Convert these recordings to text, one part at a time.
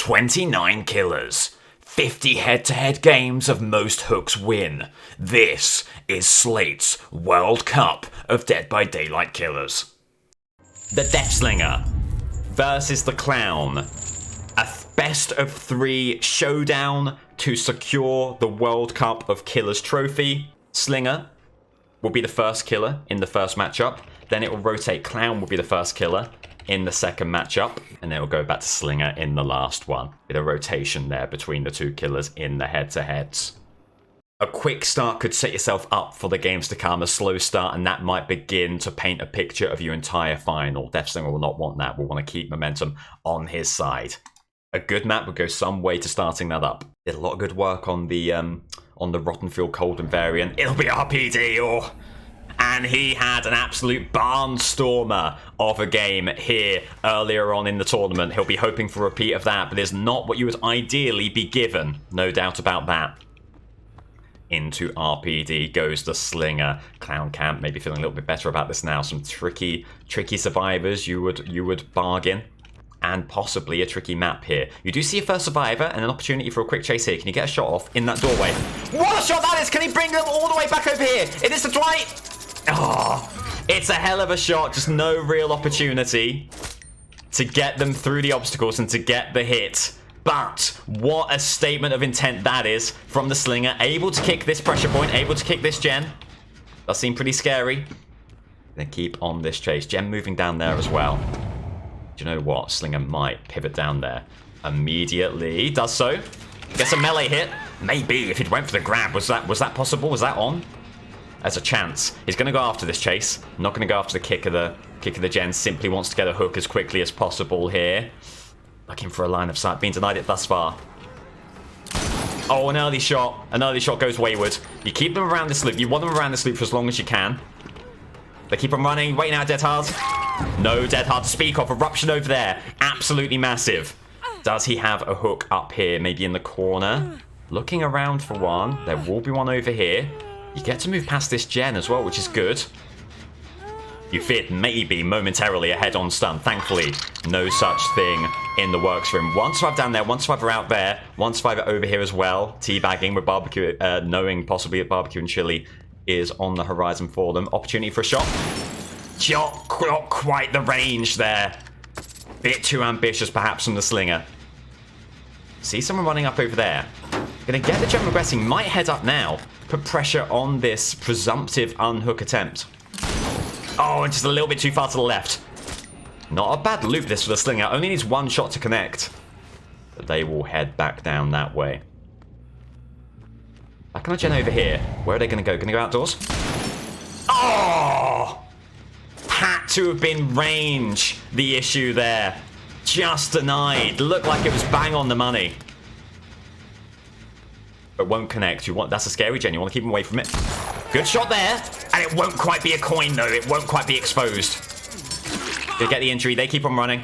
29 killers, 50 head-to-head games of most hooks win. This is Slate's World Cup of Dead by Daylight killers. The Deathslinger versus the Clown. A best of 3 showdown to secure the World Cup of Killers trophy. Slinger will be the first killer in the first matchup. Then it will rotate. Clown will be the first killer in the second matchup. And then it will go back to Slinger in the last one. With a rotation there between the 2 killers in the head-to-heads. A quick start could set yourself up for the games to come. A slow start, and that might begin to paint a picture of your entire final. Deathslinger will not want that. Will want to keep momentum on his side. A good map would go some way to starting that up. Did a lot of good work on the Rottenfield Colden variant. It'll be RPD, and he had an absolute barnstormer of a game here earlier on in the tournament. He'll be hoping for a repeat of that, but it's not what you would ideally be given. No doubt about that. Into RPD goes the Slinger. Clown Camp maybe feeling a little bit better about this now. Some tricky survivors you would bargain. And possibly a tricky map here. You do see a first survivor and an opportunity for a quick chase here. Can you get a shot off in that doorway? What a shot that is! Can he bring them all the way back over here? It is the Dwight! Oh, it's a hell of a shot. Just no real opportunity to get them through the obstacles and to get the hit. But what a statement of intent that is from the Slinger. Able to kick this pressure point, able to kick this gen. Does seem pretty scary. Then keep on this chase. Gen moving down there as well. Do you know what? Slinger might pivot down there immediately. Does so. Gets a melee hit. Maybe if it went for the grab. Was that possible? Was that on? There's a chance. He's going to go after this chase. Not going to go after the kick of the gen. Simply wants to get a hook as quickly as possible here. Looking for a line of sight. Being denied it thus far. Oh, an early shot. An early shot goes wayward. You keep them around this loop. You want them around this loop for as long as you can. They keep on running. Waiting out Dead Hard. No Dead Hard to speak of. Eruption over there. Absolutely massive. Does he have a hook up here? Maybe in the corner. Looking around for one. There will be one over here. You get to move past this gen as well, which is good. You feared maybe momentarily a head-on stun. Thankfully, no such thing in the works for him. One survivor down there, one survivor out there, one survivor over here as well. Teabagging with barbecue, knowing possibly that barbecue and chili is on the horizon for them. Opportunity for a shot. Not quite the range there. Bit too ambitious perhaps from the Slinger. See someone running up over there. Gonna get the gen regressing. Might head up now. Put pressure on this presumptive unhook attempt. Oh, and just a little bit too far to the left. Not a bad loop this for the Slinger. Only needs one shot to connect. But they will head back down that way. Back on the gen over here. Where are they going to go? Going to go outdoors? Oh! Had to have been range the issue there. Just denied. Looked like it was bang on the money. But won't connect. That's a scary gen. You want to keep him away from it. Good shot there. And it won't quite be a coin, though. It won't quite be exposed. They get the injury. They keep on running.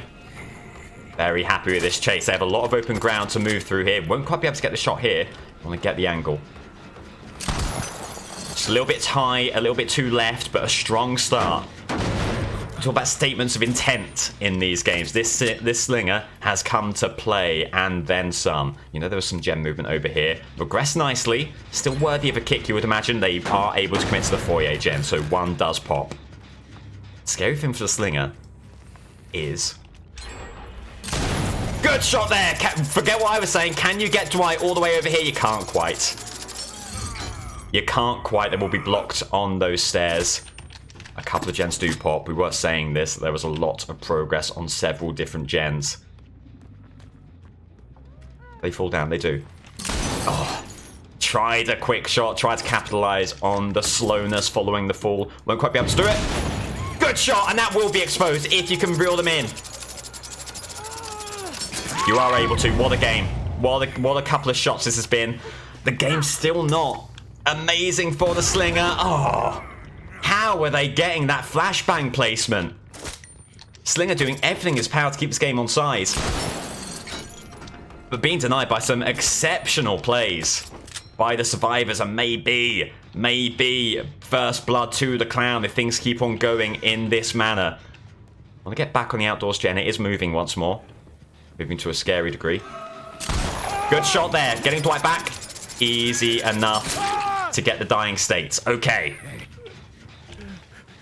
Very happy with this chase. They have a lot of open ground to move through here. Won't quite be able to get the shot here. Want to get the angle. Just a little bit high, a little bit too left, but a strong start. Talk about statements of intent in these games. This Slinger has come to play and then some. You know, there was some gem movement over here. Regress nicely. Still worthy of a kick, you would imagine. They are able to commit to the foyer gem, so one does pop. Scary thing for the Slinger is... Good shot there! Forget what I was saying. Can you get Dwight all the way over here? You can't quite. You can't quite. They will be blocked on those stairs. A couple of gens do pop. We were saying this. There was a lot of progress on several different gens. They fall down. They do. Oh. Tried a quick shot. Tried to capitalize on the slowness following the fall. Won't quite be able to do it. Good shot. And that will be exposed if you can reel them in. You are able to. What a game. What a couple of shots this has been. The game's still not amazing for the Slinger. Oh. How are they getting that flashbang placement? Slinger doing everything in his power to keep this game on side. But being denied by some exceptional plays by the survivors, and maybe first blood to the Clown if things keep on going in this manner. I want to get back on the outdoors gen. It is moving once more. Moving to a scary degree. Good shot there. Getting Dwight back. Easy enough to get the dying state. Okay.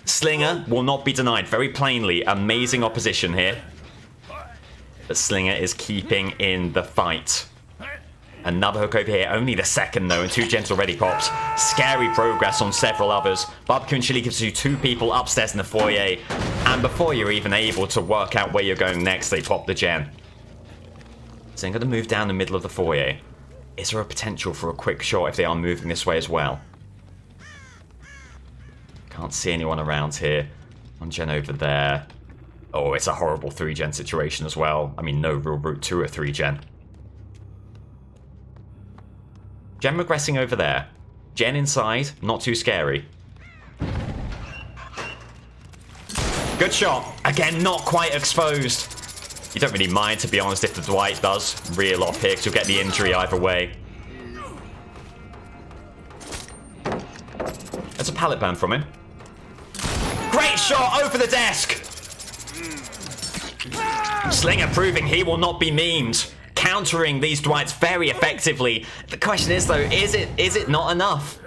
Slinger will not be denied. Very plainly, amazing opposition here. But Slinger is keeping in the fight. Another hook over here. Only the second, though, and 2 gens already popped. Scary progress on several others. Barbecue and Chili gives you 2 people upstairs in the foyer. And before you're even able to work out where you're going next, they pop the gen. So I'm going to move down the middle of the foyer. Is there a potential for a quick shot if they are moving this way as well? Can't see anyone around here. 1 gen over there. Oh, it's a horrible 3 gen situation as well. I mean, no real route to a 3 gen. Gen regressing over there. Gen inside, not too scary. Good shot. Again, not quite exposed. You don't really mind, to be honest, if the Dwight does reel off here, because you'll get the injury either way. That's a pallet burn from him. Great shot over the desk. Slinger proving he will not be memed. Countering these Dwights very effectively. The question is, though, is it not enough?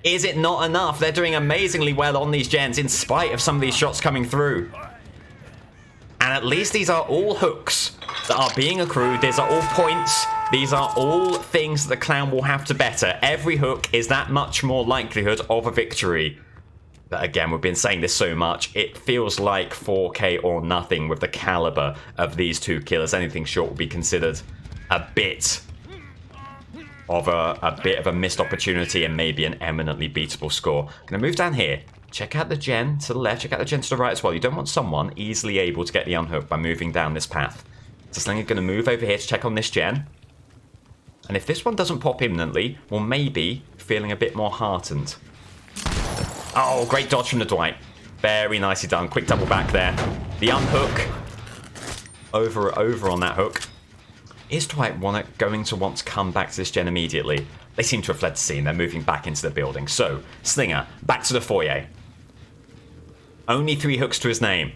Is it not enough? They're doing amazingly well on these gens in spite of some of these shots coming through. And at least these are all hooks that are being accrued. These are all points. These are all things that the clown will have to better. Every hook is that much more likelihood of a victory. But again, we've been saying this so much, it feels like 4K or nothing with the caliber of these 2 killers. Anything short will be considered a bit of a missed opportunity and maybe an eminently beatable score. Gonna move down here. Check out the gen to the left, check out the gen to the right as well. You don't want someone easily able to get the unhook by moving down this path. So Slinger gonna move over here to check on this gen. And if this one doesn't pop imminently, well, maybe feeling a bit more heartened. Oh, great dodge from the Dwight. Very nicely done. Quick double back there. The unhook. Over on that hook. Is Dwight going to want to come back to this gen immediately? They seem to have fled the scene. They're moving back into the building. So, Slinger, back to the foyer. Only 3 hooks to his name.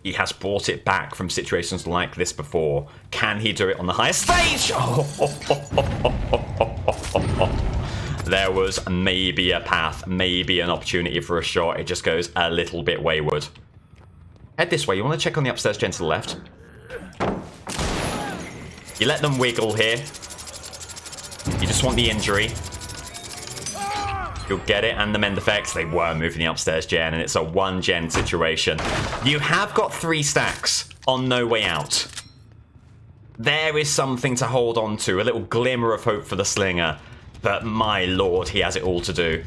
He has brought it back from situations like this before. Can he do it on the highest stage? There was maybe a path, maybe an opportunity for a shot. It just goes a little bit wayward. Head this way. You want to check on the upstairs gen to the left. You let them wiggle here. You just want the injury. You'll get it, and the mend effects. They were moving the upstairs gen, and it's a 1 gen situation. You have got 3 stacks on no way out. There is something to hold on to, a little glimmer of hope for the Slinger. But my lord, he has it all to do.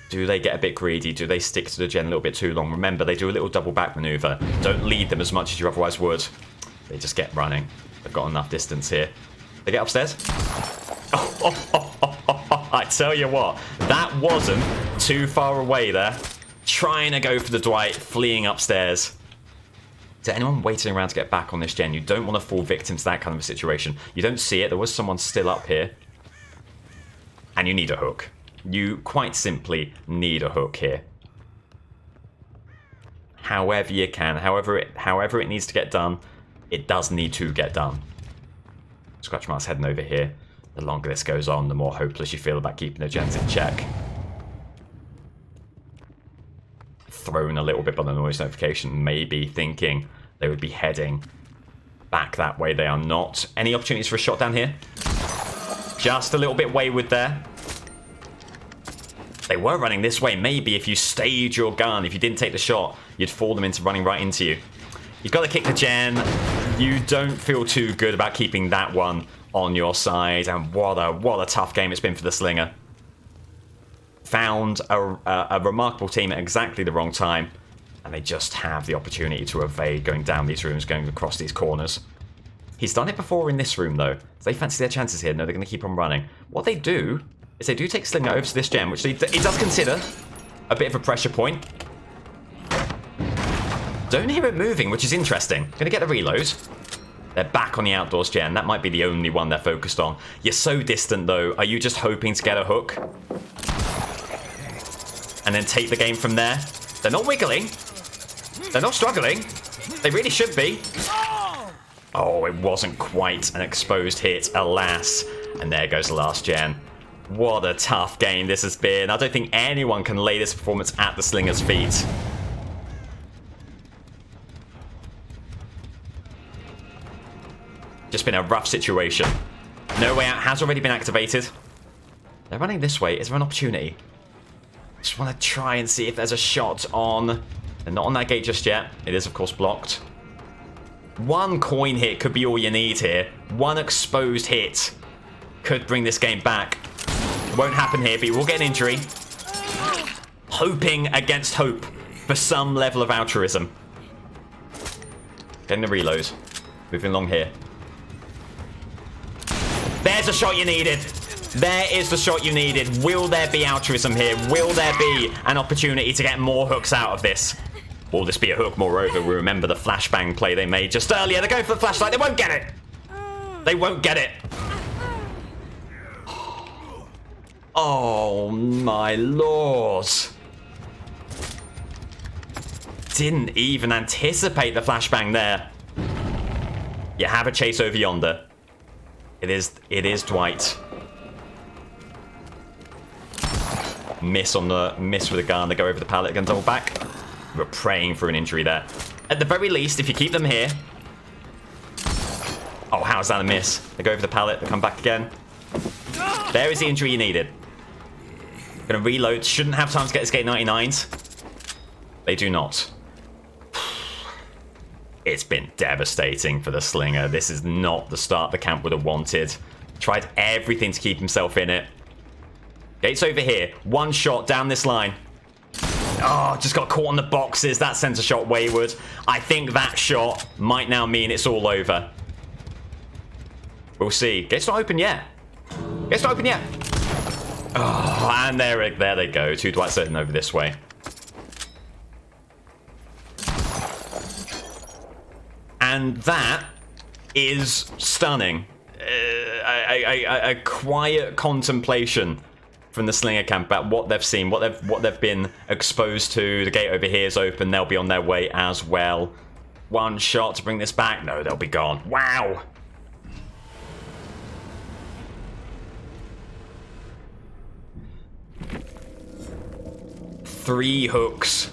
Do they get a bit greedy? Do they stick to the gen a little bit too long? Remember, they do a little double back maneuver. Don't lead them as much as you otherwise would. They just get running. They've got enough distance here. They get upstairs. I tell you what, that wasn't too far away there. Trying to go for the Dwight, fleeing upstairs. To anyone waiting around to get back on this gen, you don't want to fall victim to that kind of a situation. You don't see it. There was someone still up here. And you need a hook. You quite simply need a hook here. However you can, however it needs to get done, it does need to get done. Scratch marks heading over here. The longer this goes on, the more hopeless you feel about keeping the gens in check. Thrown a little bit by the noise notification, maybe thinking they would be heading back that way. They are not. Any opportunities for a shot down here? Just a little bit wayward there. They were running this way. Maybe if you stayed your gun, if you didn't take the shot, you'd fool them into running right into you. You've got to kick the gen. You don't feel too good about keeping that one on your side. And what a tough game it's been for the Slinger. Found a remarkable team at exactly the wrong time, and they just have the opportunity to evade going down these rooms, going across these corners. He's done it before in this room, though. So they fancy their chances here. No, they're going to keep on running. What they do is they do take Slinger over to this gem, which he does consider a bit of a pressure point. Don't hear it moving, which is interesting. Going to get the reload. They're back on the outdoors gen. That might be the only one they're focused on. You're so distant, though. Are you just hoping to get a hook? And then take the game from there? They're not wiggling. They're not struggling. They really should be. Oh, it wasn't quite an exposed hit, alas. And there goes the last gen. What a tough game this has been. I don't think anyone can lay this performance at the Slinger's feet. Just been a rough situation. No way out has already been activated. They're running this way. Is there an opportunity? Just want to try and see if there's a shot on... They're not on that gate just yet. It is, of course, blocked. One coin hit could be all you need here. One exposed hit could bring this game back. Won't happen here, but you will get an injury. Hoping against hope for some level of altruism. Getting the reload. Moving along here. There's a shot you needed. There is the shot you needed. Will there be altruism here? Will there be an opportunity to get more hooks out of this? Will this be a hook? Moreover, we remember the flashbang play they made just earlier. They're going for the flashlight. They won't get it. They won't get it. Oh, my lord. Didn't even anticipate the flashbang there. You have a chase over yonder. It is Dwight. Miss with the gun. They go over the pallet, gun double back. We're praying for an injury there. At the very least, if you keep them here. Oh, how is that a miss? They go over the pallet, they come back again. There is the injury you needed. Gonna reload. Shouldn't have time to get this gate 99s. They do not. It's been devastating for the Slinger. This is not the start the camp would have wanted. Tried everything to keep himself in it. Gate's over here. One shot down this line. Oh, just got caught on the boxes. That center shot wayward. I think that shot might now mean it's all over. We'll see. Gate's not open yet. Gate's not open yet. Oh, and there they go. Two Dwight Certain over this way. And that is stunning. A quiet contemplation from the Slinger camp about what they've seen, what they've been exposed to. The gate over here is open. They'll be on their way as well. One shot to bring this back. No, they'll be gone. Wow. Three hooks.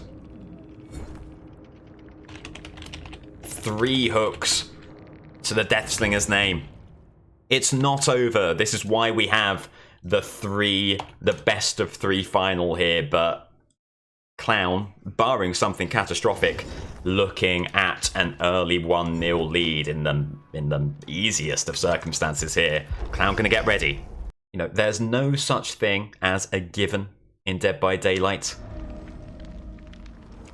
3 hooks to the Deathslinger's name. It's not over. This is why we have the best of 3 final here, but Clown, barring something catastrophic, looking at an early 1-0 lead in the easiest of circumstances here. Clown gonna get ready. You know, there's no such thing as a given in Dead by Daylight.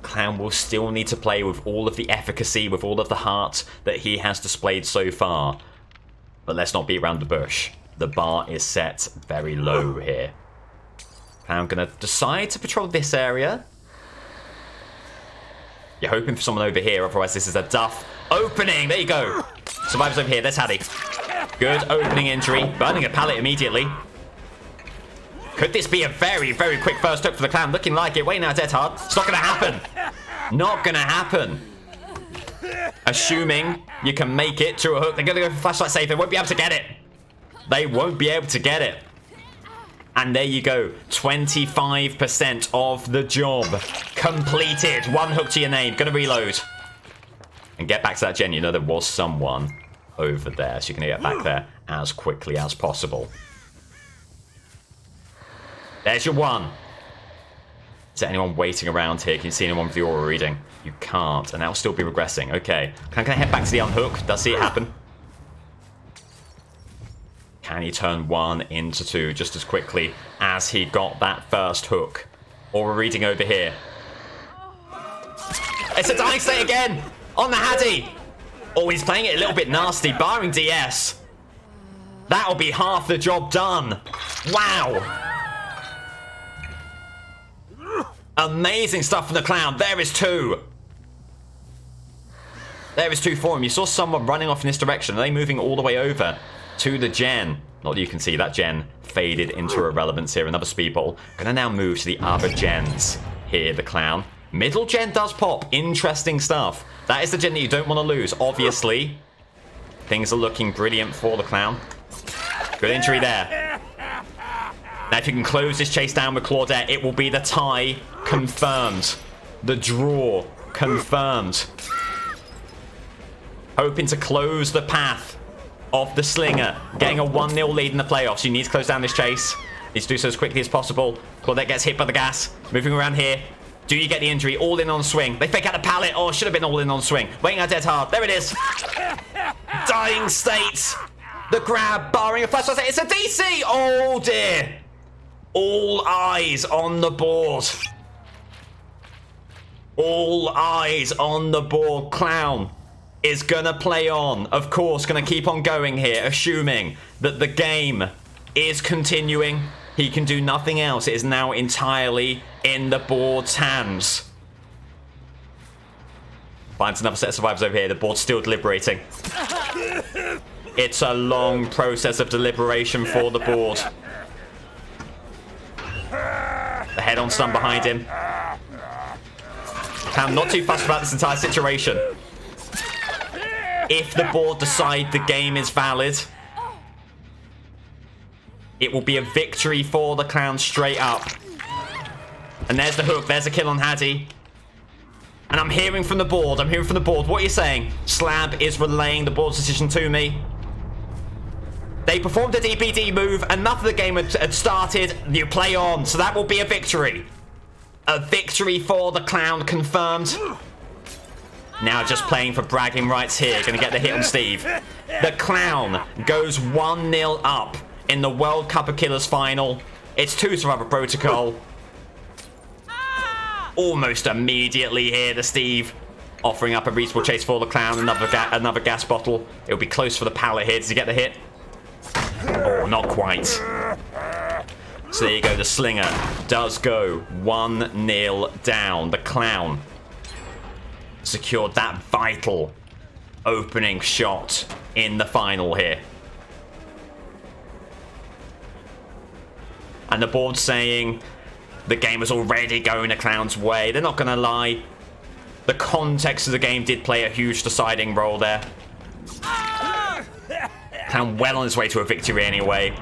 Clown will still need to play with all of the efficacy, with all of the heart that he has displayed so far. But let's not beat around the bush. The bar is set very low here. Clown gonna decide to patrol this area. You're hoping for someone over here, otherwise this is a duff opening. There you go. Survivors over here. There's Hattie. Good opening injury. Burning a pallet immediately. Could this be a very, very quick first hook for the Clown? Looking like it. Wait now, Dead Hard. It's not going to happen. Not going to happen. Assuming you can make it to a hook. They're going to go for flashlight safe. They won't be able to get it. They won't be able to get it. And there you go. 25% of the job completed. 1 hook to your name. Going to reload. And get back to that gen. You know there was someone over there. So you're going to get back there as quickly as possible. There's your 1. Is there anyone waiting around here? Can you see anyone with the aura reading? You can't, and that'll still be regressing. Okay. Can I head back to the unhook? Does see it happen? Can he turn 1 into 2 just as quickly as he got that first hook? Aura reading over here. It's a dying state again! On the Hattie! Oh, he's playing it a little bit nasty, barring DS. That'll be half the job done. Wow! Amazing stuff from the Clown. There is 2. There is 2 for him. You saw someone running off in this direction. Are they moving all the way over to the gen? Not that you can see. That gen faded into irrelevance here. Another speed ball. Gonna now move to the other gens here, the Clown. Middle gen does pop. Interesting stuff. That is the gen that you don't want to lose, obviously. Things are looking brilliant for the Clown. Good injury there. Now, if you can close this chase down with Claudette, it will be the tie confirmed. The draw confirmed. Hoping to close the path of the Slinger. Getting a 1-0 lead in the playoffs. You need to close down this chase. Needs to do so as quickly as possible. Claudette gets hit by the gas. Moving around here. Do you get the injury? All in on swing. They fake out the pallet. Oh, should have been all in on swing. Waiting out dead hard. There it is. Dying state. The grab, barring a flash. It's a DC. Oh, dear. All eyes on the board. All eyes on the board. Clown is going to play on. Of course, going to keep on going here, assuming that the game is continuing. He can do nothing else. It is now entirely in the board's hands. Finds another set of survivors over here. The board's still deliberating. It's a long process of deliberation for the board. The head-on stun behind him. I'm not too fussed about this entire situation. If the board decide the game is valid, it will be a victory for the Clown straight up. And there's the hook. There's a kill on Hattie. And I'm hearing from the board. What are you saying? Slab is relaying the board's decision to me. They performed a DPD move. Enough of the game had started. You play on. So that will be a victory. A victory for the Clown confirmed. Now just playing for bragging rights here. Going to get the hit on Steve. The Clown goes 1-0 up in the World Cup of Killers final. It's 2 Survivor Protocol. Almost immediately here to Steve. Offering up a reasonable chase for the Clown. Another gas bottle. It'll be close for the pallet here. Does he get the hit? Oh, not quite. So there you go. The Slinger does go 1-0 down. The Clown secured that vital opening shot in the final here. And the board saying the game was already going the Clown's way. They're not going to lie. The context of the game did play a huge deciding role there. Clown well on his way to a victory anyway.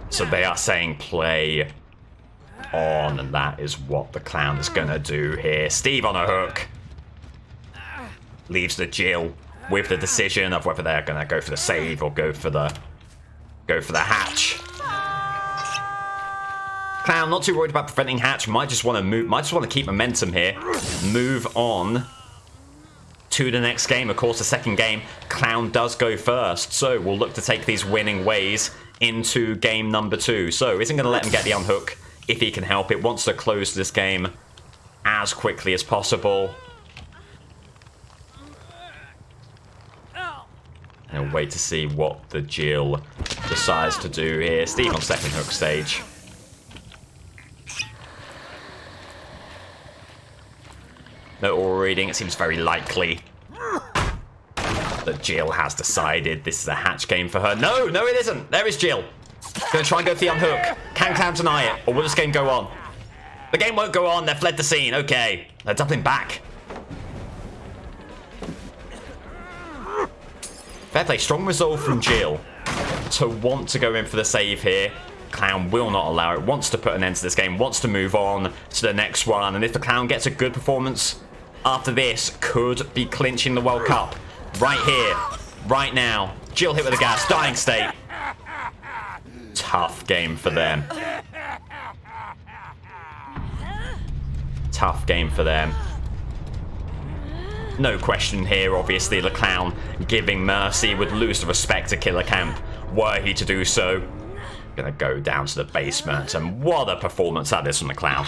So they are saying play on. And that is what the Clown is going to do here. Steve on a hook. Leaves the Jill with the decision of whether they're going to go for the save or go for the hatch. Clown not too worried about preventing hatch. Might just want to keep momentum here. Move on to the next game. Of course, the second game, Clown does go first. So we'll look to take these winning ways into game number 2. So isn't going to let him get the unhook if he can help it. Wants to close this game as quickly as possible. And wait to see what the Jill decides to do here. Steve on second hook stage. No aura reading. It seems very likely that Jill has decided this is a hatch game for her. No, it isn't. There is Jill. Gonna try and go for the unhook. Can Clown deny it? Or will this game go on? The game won't go on. They've fled the scene. Okay. They're doubling back. Fair play. Strong resolve from Jill to want to go in for the save here. Clown will not allow it. Wants to put an end to this game. Wants to move on to the next one. And if the Clown gets a good performance after this, could be clinching the World Cup. Right here. Right now. Jill hit with a gas. Dying state. Tough game for them. Tough game for them. No question here, obviously, the Clown giving mercy would lose the respect to Killer Camp were he to do so. Gonna go down to the basement, and what a performance that is from the Clown.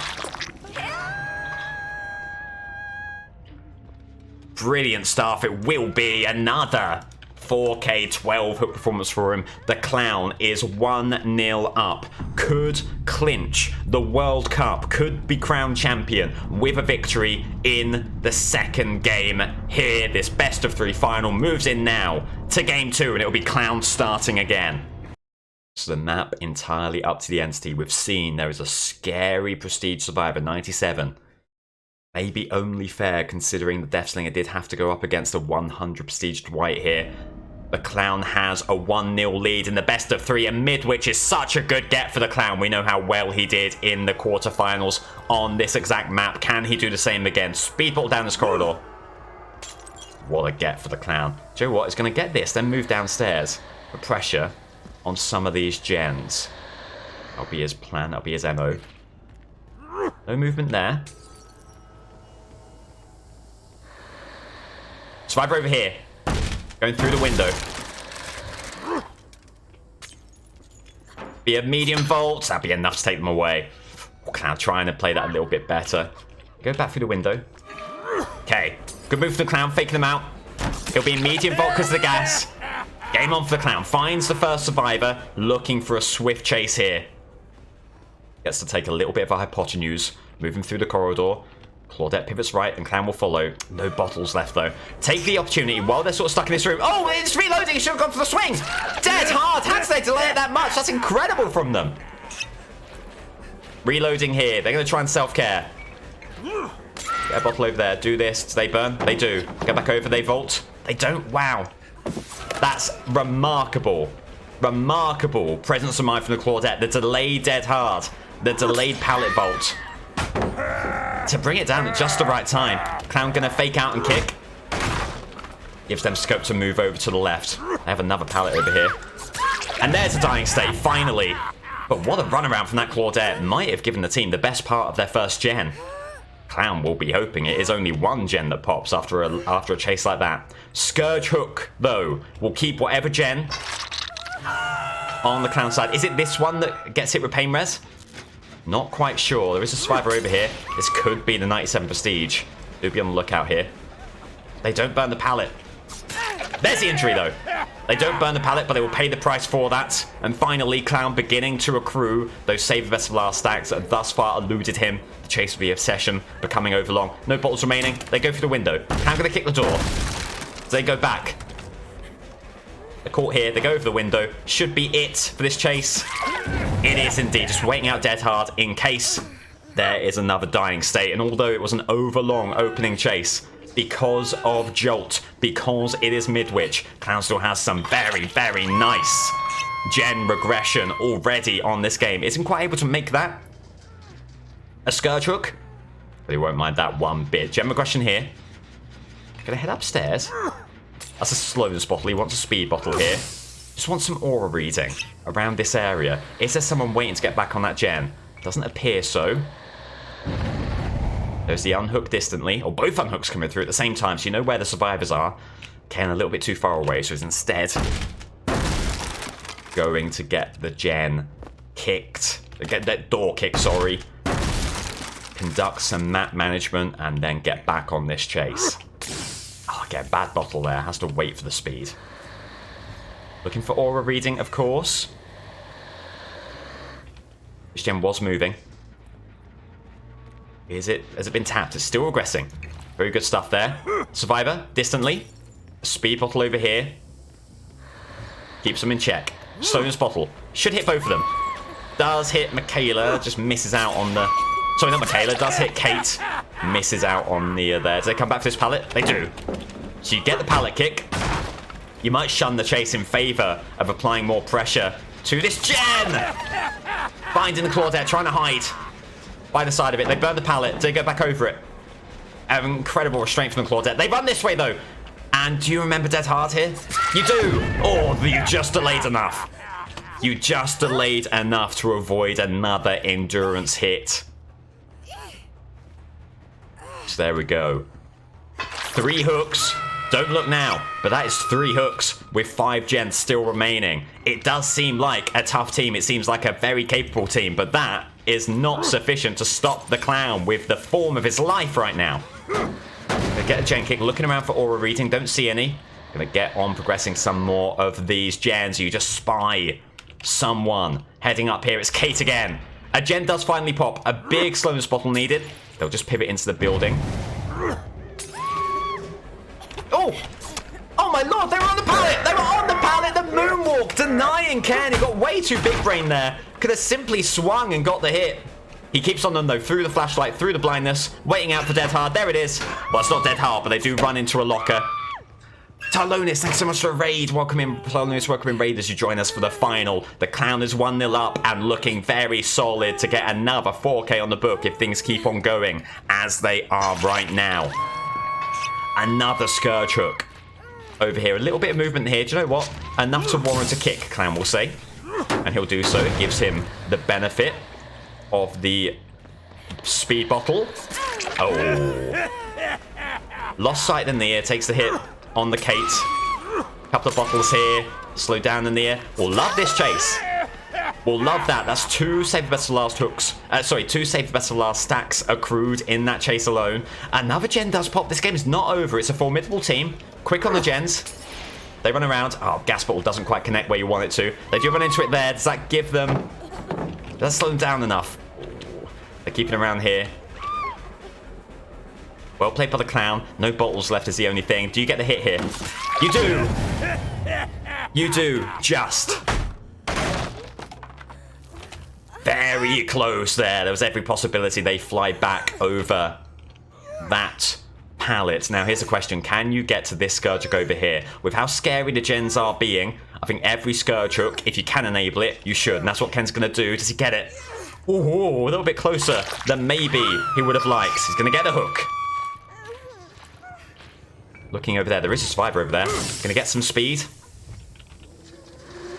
Brilliant stuff. It will be another 4K 12 hook performance for him. The Clown is 1-0 up. Could clinch the World Cup. Could be crowned champion with a victory in the second game here. This best of 3 final moves in now to game 2, and it'll be Clown starting again. So the map entirely up to the entity. We've seen there is a scary Prestige Survivor 97. Maybe only fair considering the Deathslinger did have to go up against a 100 Prestige Dwight here. The Clown has a 1-0 lead in the best of 3, and Midwich is such a good get for the Clown. We know how well he did in the quarterfinals on this exact map. Can he do the same again? Speedball down this corridor. What a get for the Clown. Do you know what? He's going to get this, then move downstairs. Put pressure on some of these gens. That'll be his plan. That'll be his MO. No movement there. Survivor over here. Going through the window. Be a medium vault. That'd be enough to take them away. Clown trying to play that a little bit better. Go back through the window. Okay. Good move for the Clown. Faking them out. It'll be a medium vault because of the gas. Game on for the Clown. Finds the first survivor. Looking for a swift chase here. Gets to take a little bit of a hypotenuse. Moving through the corridor. Claudette pivots right and Clown will follow. No bottles left though. Take the opportunity while they're sort of stuck in this room. Oh, it's reloading. He should have gone for the swing. Dead hard. How did they delay it that much? That's incredible from them. Reloading here. They're going to try and self-care. Get a bottle over there. Do this. Do they burn? They do. Get back over. They vault. They don't. Wow. That's remarkable. Remarkable presence of mind from the Claudette. The delayed dead hard. The delayed pallet vault. To bring it down at just the right time. Clown gonna fake out and kick. Gives them scope to move over to the left. They have another pallet over here. And there's a dying state, finally. But what a runaround from that Claudette. Might have given the team the best part of their first gen. Clown will be hoping it is only one gen that pops after a chase like that. Scourge Hook, though, will keep whatever gen on the Clown side. Is it this one that gets hit with pain res? Not quite sure. There is a survivor over here. This could be the 97 Prestige. Do be on the lookout here. They don't burn the pallet. There's the injury, though. They don't burn the pallet, but they will pay the price for that. And finally, Clown beginning to accrue those save the best of last stacks that thus far eluded him. The chase will be obsession, becoming overlong. No bottles remaining. They go through the window. Clown gonna kick the door. They go back. They're caught here. They go over the window. Should be it for this chase. It is indeed. Just waiting out dead hard in case there is another dying state. And although it was an overlong opening chase, because of Jolt, because it is Midwich, Clown still has some very, very nice gen regression already on this game. Isn't quite able to make that a Scourge Hook, but he won't mind that one bit. Gen regression here. Gonna head upstairs. That's a slowness bottle. He wants a speed bottle here. Just want some aura reading around this area. Is there someone waiting to get back on that gen? Doesn't appear so. There's the unhook distantly, or both unhooks coming through at the same time, so you know where the survivors are. Ken a little bit too far away, so he's instead going to get the gen kicked. Get that door kicked, sorry. Conduct some map management, and then get back on this chase. Oh, get a bad bottle there. Has to wait for the speed. Looking for aura reading, of course. This gen was moving. Has it been tapped? It's still regressing. Very good stuff there. Survivor, distantly. A speed bottle over here. Keeps them in check. Slowness bottle. Should hit both of them. Does hit Michaela. Just misses out on the... Sorry, not Michaela. Does hit Kate. Misses out on the there. Do they come back for this pallet? They do. So you get the pallet kick. You might shun the chase in favour of applying more pressure to this gen. Finding the Claudette, trying to hide by the side of it. They burn the pallet. They go back over it. Have incredible restraint from the Claudette. They run this way, though. And do you remember Dead Hard here? You do. Oh, you just delayed enough. You just delayed enough to avoid another endurance hit. So there we go. 3 hooks. Don't look now, but that is 3 hooks with 5 gens still remaining. It does seem like a tough team. It seems like a very capable team, but that is not sufficient to stop the Clown with the form of his life right now. Gonna get a gen kick, looking around for aura reading, don't see any. Gonna get on progressing some more of these gens. You just spy someone heading up here. It's Kate again. A gen does finally pop. A big slowness bottle needed. They'll just pivot into the building. Oh! Oh my lord, they were on the pallet! They were on the pallet! The moonwalk denying Ken. He got way too big brain there. Could have simply swung and got the hit. He keeps on them though, through the flashlight, through the blindness, waiting out for Dead Hard. There it is. Well, it's not Dead Hard, but they do run into a locker. Talonis, thanks so much for a raid. Welcome in, Talonis, welcome in raiders who join us for the final. The Clown is 1-0 up and looking very solid to get another 4K on the book if things keep on going as they are right now. Another Scourge Hook over here. A little bit of movement here. Do you know what? Enough to warrant a kick, Clown will say. And he'll do so. It gives him the benefit of the speed bottle. Oh. Lost sight in the air, takes the hit on the Kate. Couple of bottles here. Slow down in the air. We'll love this chase. We'll love that. That's 2 save the best of last hooks. 2 save the best of last stacks accrued in that chase alone. Another gen does pop. This game is not over. It's a formidable team. Quick on the gens. They run around. Oh, gas bottle doesn't quite connect where you want it to. They do run into it there. Does that give them... Does that slow them down enough? They're keeping around here. Well played by the Clown. No bottles left is the only thing. Do you get the hit here? You do! You do. Just. Very close there. There was every possibility they fly back over that pallet. Now, here's a question. Can you get to this Scourge Hook over here? With how scary the gens are being, I think every Scourge Hook, if you can enable it, you should. And that's what Ken's going to do. Does he get it? Ooh, a little bit closer than maybe he would have liked. He's going to get the hook. Looking over there. There is a survivor over there. Going to get some speed.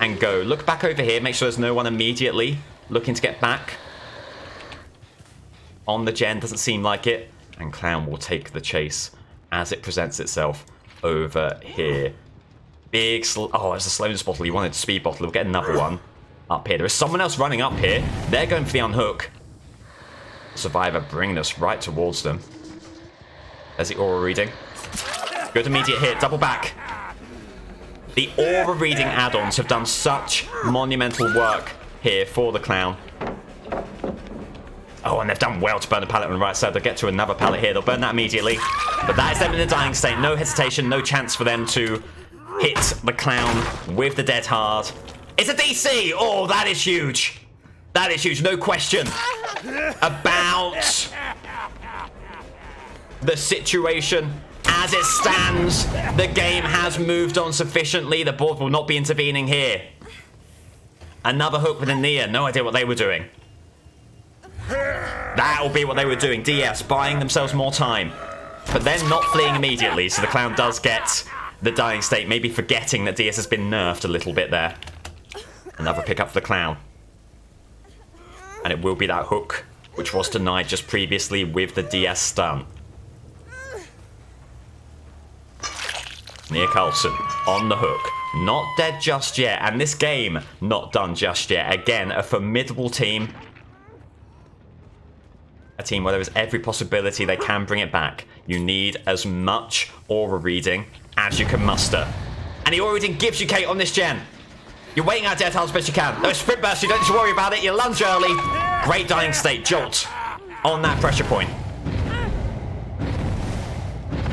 And go. Look back over here. Make sure there's no one immediately looking to get back. On the gen. Doesn't seem like it. And Clown will take the chase as it presents itself over here. Big... Oh, it's a slowness bottle. He wanted a speed bottle. We'll get another one up here. There is someone else running up here. They're going for the unhook. Survivor bringing us right towards them. There's the aura reading. Good immediate hit. Double back. The aura reading add-ons have done such monumental work here for the Clown. Oh, and they've done well to burn the pallet on the right side. They'll get to another pallet here. They'll burn that immediately. But that is them in a dying state. No hesitation. No chance for them to hit the Clown with the dead hard. It's a DC! Oh, that is huge. That is huge. No question about the situation. As it stands, the game has moved on sufficiently. The board will not be intervening here. Another hook with a Nia. No idea what they were doing. That will be what they were doing. DS buying themselves more time. But then not fleeing immediately. So the Clown does get the dying state. Maybe forgetting that DS has been nerfed a little bit there. Another pickup for the Clown. And it will be that hook, which was denied just previously with the DS stun. Nia Carlson on the hook. Not dead just yet. And this game, not done just yet. Again, a formidable team. A team where there is every possibility they can bring it back. You need as much aura reading as you can muster. And the aura reading gives you Kate on this gen. You're waiting out death as best you can. No sprint burst, you don't need to worry about it. You lunge early. Great dying state. Jolt on that pressure point.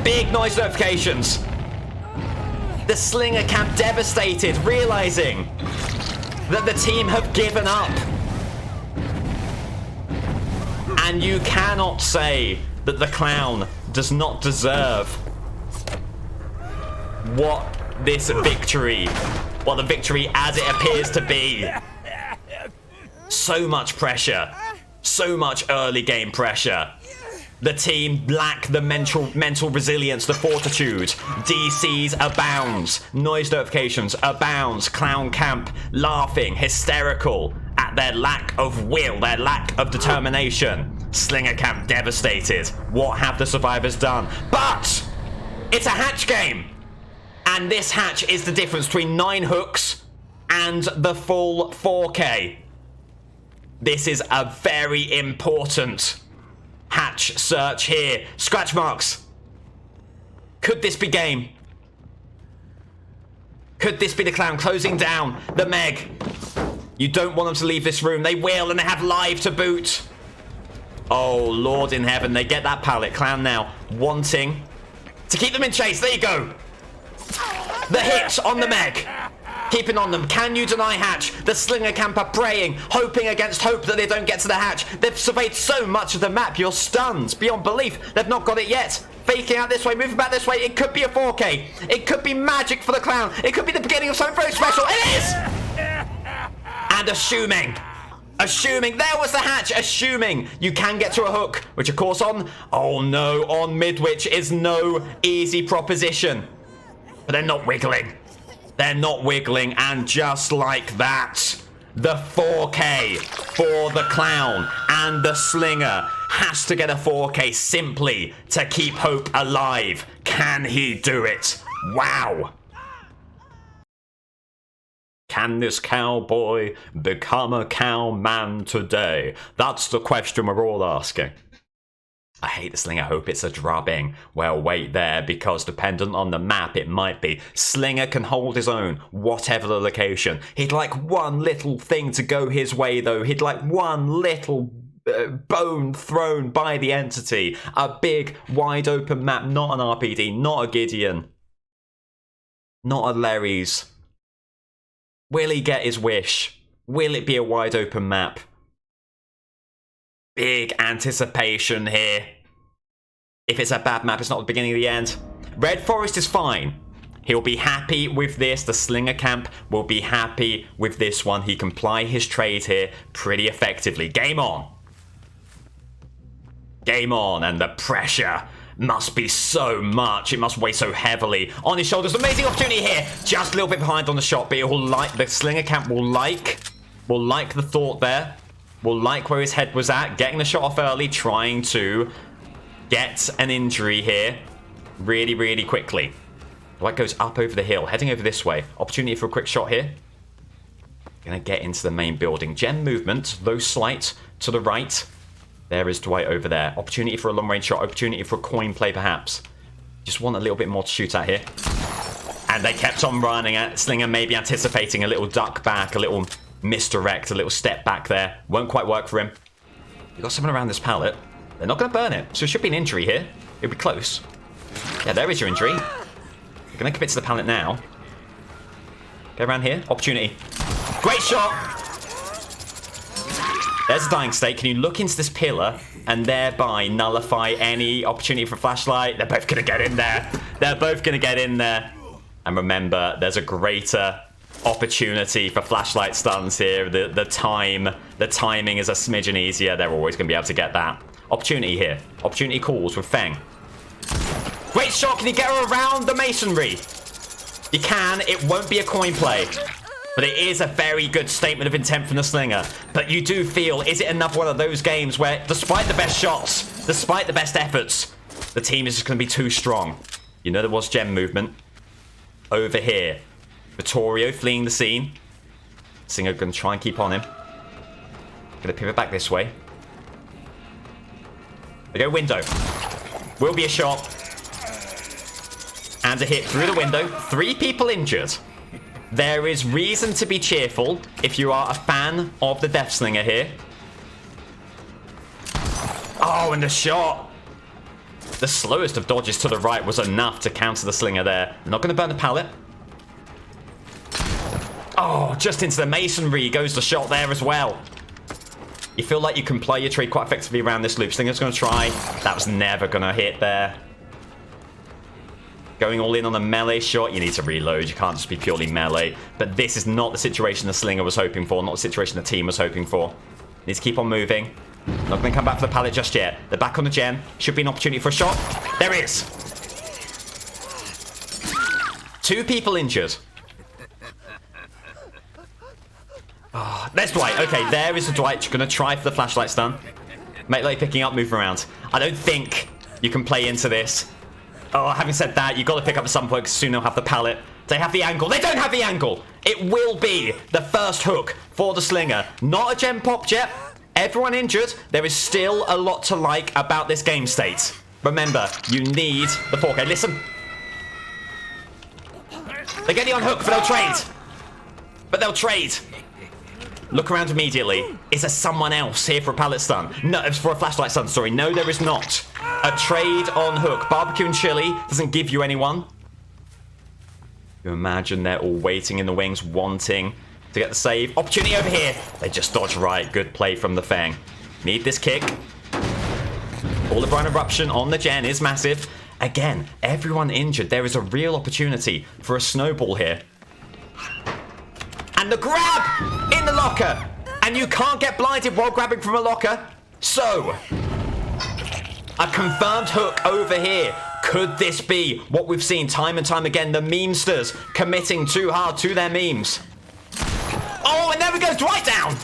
Big noise notifications. The Slinger camp devastated, realizing that the team have given up. And you cannot say that the Clown does not deserve what the victory as it appears to be. So much pressure. So much early game pressure. The team lack the mental resilience, the fortitude. DCs abounds. Noise notifications abounds. Clown camp laughing, hysterical at their lack of will, their lack of determination. Slinger camp devastated. What have the survivors done? But it's a hatch game. And this hatch is the difference between 9 hooks and the full 4K. This is a very important hatch search here. Scratch marks. Could this be game? Could this be the Clown closing down the Meg? You don't want them to leave this room. They will, and they have live to boot. Oh, Lord in heaven. They get that pallet. Clown now wanting to keep them in chase. There you go. The hit on the Meg. Keeping on them. Can you deny hatch? The Slinger camp are praying, hoping against hope that they don't get to the hatch. They've surveyed so much of the map. You're stunned beyond belief. They've not got it yet. Faking out this way, moving back this way. It could be a 4K. It could be magic for the clown. It could be the beginning of something very special. It is! And assuming there was the hatch, assuming you can get to a hook, which of course on Midwich is no easy proposition. But they're not wiggling. They're not wiggling, and just like that, the 4K for the clown and the Slinger has to get a 4K simply to keep hope alive. Can he do it? Wow. Can this cowboy become a cowman today? That's the question we're all asking. I hate the Slinger. I hope it's a drubbing. Well, wait there, because dependent on the map, it might be. Slinger can hold his own, whatever the location. He'd like one little thing to go his way, though. He'd like one little bone thrown by the entity. A big, wide open map, not an RPD, not a Gideon, not a Larry's. Will he get his wish? Will it be a wide open map? Big anticipation here. If it's a bad map, it's not the beginning of the end. Red Forest is fine. He'll be happy with this. The Slinger camp will be happy with this one. He can ply his trade here pretty effectively. Game on. Game on, and the pressure must be so much. It must weigh so heavily on his shoulders. Amazing opportunity here. Just a little bit behind on the shot, but it will like the Slinger camp will like the thought there. Will like where his head was at. Getting the shot off early, trying to get an injury here really, really quickly. White goes up over the hill, heading over this way. Opportunity for a quick shot here. Gonna get into the main building. Gem movement, though slight, to the right. There is Dwight over there. Opportunity for a long-range shot. Opportunity for a coin play, perhaps. Just want a little bit more to shoot at here. And they kept on running at Slinger, maybe anticipating a little duck back, a little misdirect, a little step back there. Won't quite work for him. You've got someone around this pallet. They're not going to burn it, so it should be an injury here. It'll be close. Yeah, there is your injury. You're going to commit to the pallet now. Go around here. Opportunity. Great shot! There's a dying state. Can you look into this pillar and thereby nullify any opportunity for flashlight? They're both going to get in there. They're both going to get in there. And remember, there's a greater opportunity for flashlight stuns here. The timing is a smidgen easier. They're always going to be able to get that. Opportunity here. Opportunity calls with Feng. Great shot. Can you get her around the masonry? You can. It won't be a coin play. But it is a very good statement of intent from the Slinger. But you do feel, is it another one of those games where, despite the best shots, despite the best efforts, the team is just going to be too strong? You know there was gem movement. Over here. Vittorio fleeing the scene. Slinger going to try and keep on him. Going to pivot back this way. They go window. Will be a shot. And a hit through the window. 3 people injured. There is reason to be cheerful if you are a fan of the Deathslinger here. Oh, and the shot. The slowest of dodges to the right was enough to counter the Slinger there. They're not going to burn the pallet. Oh, just into the masonry goes the shot there as well. You feel like you can play your trade quite effectively around this loop. Slinger's going to try. That was never going to hit there. Going all in on a melee shot, you need to reload. You can't just be purely melee. But this is not the situation the Slinger was hoping for, not the situation the team was hoping for. Needs to keep on moving. Not going to come back for the pallet just yet. They're back on the gem. Should be an opportunity for a shot. There is. 2 people injured. Oh, there's Dwight. Okay, there is the Dwight. You're going to try for the flashlight stun. Melee picking up, moving around. I don't think you can play into this. Oh, having said that, you've got to pick up at some point because soon they'll have the pallet. They have the angle. They don't have the angle. It will be the first hook for the Slinger. Not a gem pop jet. Everyone injured. There is still a lot to like about this game state. Remember, you need the 4K. Listen. They get the on hook, but they'll trade. But they'll trade. Look around immediately. Is there someone else here for a pallet stun? No, it's for a flashlight stun, sorry. No, there is not. A trade on hook. Barbecue and chili doesn't give you anyone. You imagine they're all waiting in the wings, wanting to get the save. Opportunity over here. They just dodge right. Good play from the Feng. Need this kick. All the Brine Eruption on the gen is massive. Again, everyone injured. There is a real opportunity for a snowball here. And the grab in the locker. And you can't get blinded while grabbing from a locker. So, a confirmed hook over here. Could this be what we've seen time and time again? The memesters committing too hard to their memes. Oh, and there we go. Dwight down.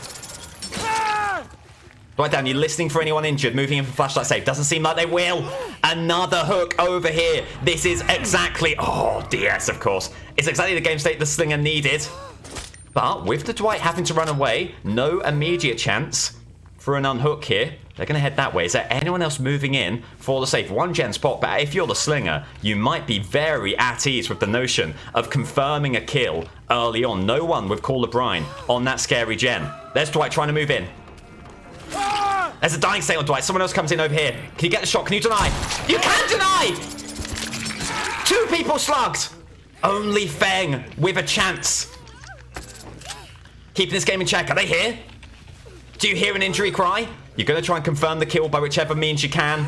Dwight down. You're listening for anyone injured. Moving in for flashlight save. Doesn't seem like they will. Another hook over here. This is exactly... Oh, DS, of course. It's exactly the game state the Slinger needed. But with the Dwight having to run away, no immediate chance for an unhook here. They're going to head that way. Is there anyone else moving in for the safe? One gen spot, but if you're the Slinger, you might be very at ease with the notion of confirming a kill early on. No one with Call of Brine on that scary gen. There's Dwight trying to move in. There's a dying state on Dwight. Someone else comes in over here. Can you get the shot? Can you deny? You can deny! 2 people slugged. Only Feng with a chance. Keeping this game in check. Are they here? Do you hear an injury cry? You're going to try and confirm the kill by whichever means you can.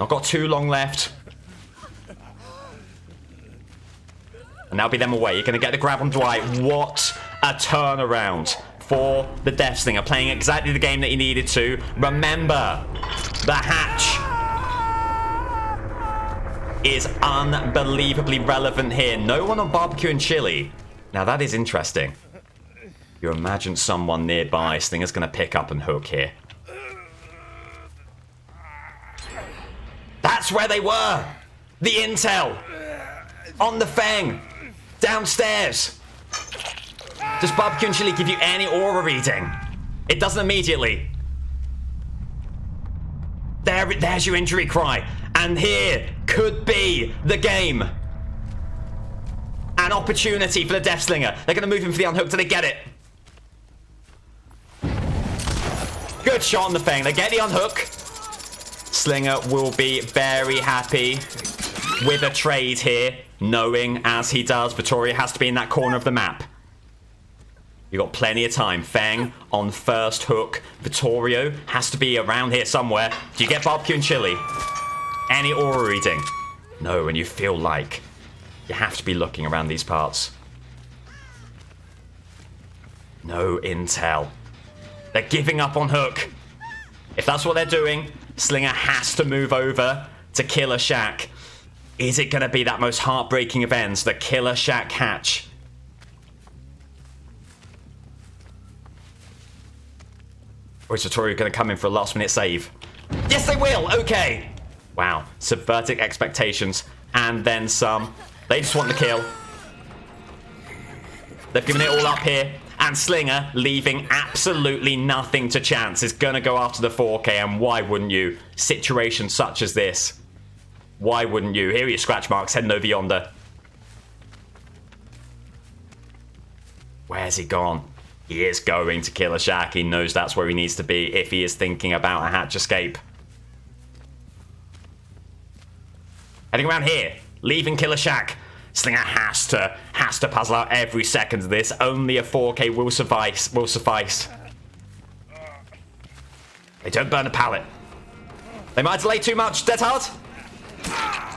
Not got too long left. And that'll be them away. You're going to get the grab on Dwight. What a turnaround for the Deathslinger. Playing exactly the game that he needed to. Remember, the hatch is unbelievably relevant here. No one on barbecue and chili. Now that is interesting. You imagine someone nearby. Slinger's going to pick up and hook here. That's where they were. The intel. On the Feng. Downstairs. Does barbecue and chili give you any aura reading? It doesn't immediately. There's your injury cry. And here could be the game. An opportunity for the Deathslinger. They're going to move him for the unhook. Do they get it? Good shot on the Feng. They get the unhook. Slinger will be very happy with a trade here, knowing as he does, Vittoria has to be in that corner of the map. You've got plenty of time. Feng on first hook. Vittorio has to be around here somewhere. Do you get barbecue and chili? Any aura reading? No, and you feel like you have to be looking around these parts. No intel. They're giving up on hook. If that's what they're doing, Slinger has to move over to Killer Shack. Is it going to be that most heartbreaking of ends? The Killer Shack hatch. Or is Vittorio going to come in for a last minute save? Yes, they will. Okay. Wow. Subverting expectations. And then some. They just want the kill. They've given it all up here. And Slinger, leaving absolutely nothing to chance, is going to go after the 4K. And why wouldn't you? Situations such as this. Why wouldn't you? Here are your scratch marks heading over yonder. Where's he gone? He is going to Killer Shack. He knows that's where he needs to be if he is thinking about a hatch escape. Heading around here. Leaving Killer Shack. Slinger has to puzzle out every second of this. Only a 4K will suffice. They don't burn a pallet. They might delay too much. Dead hard.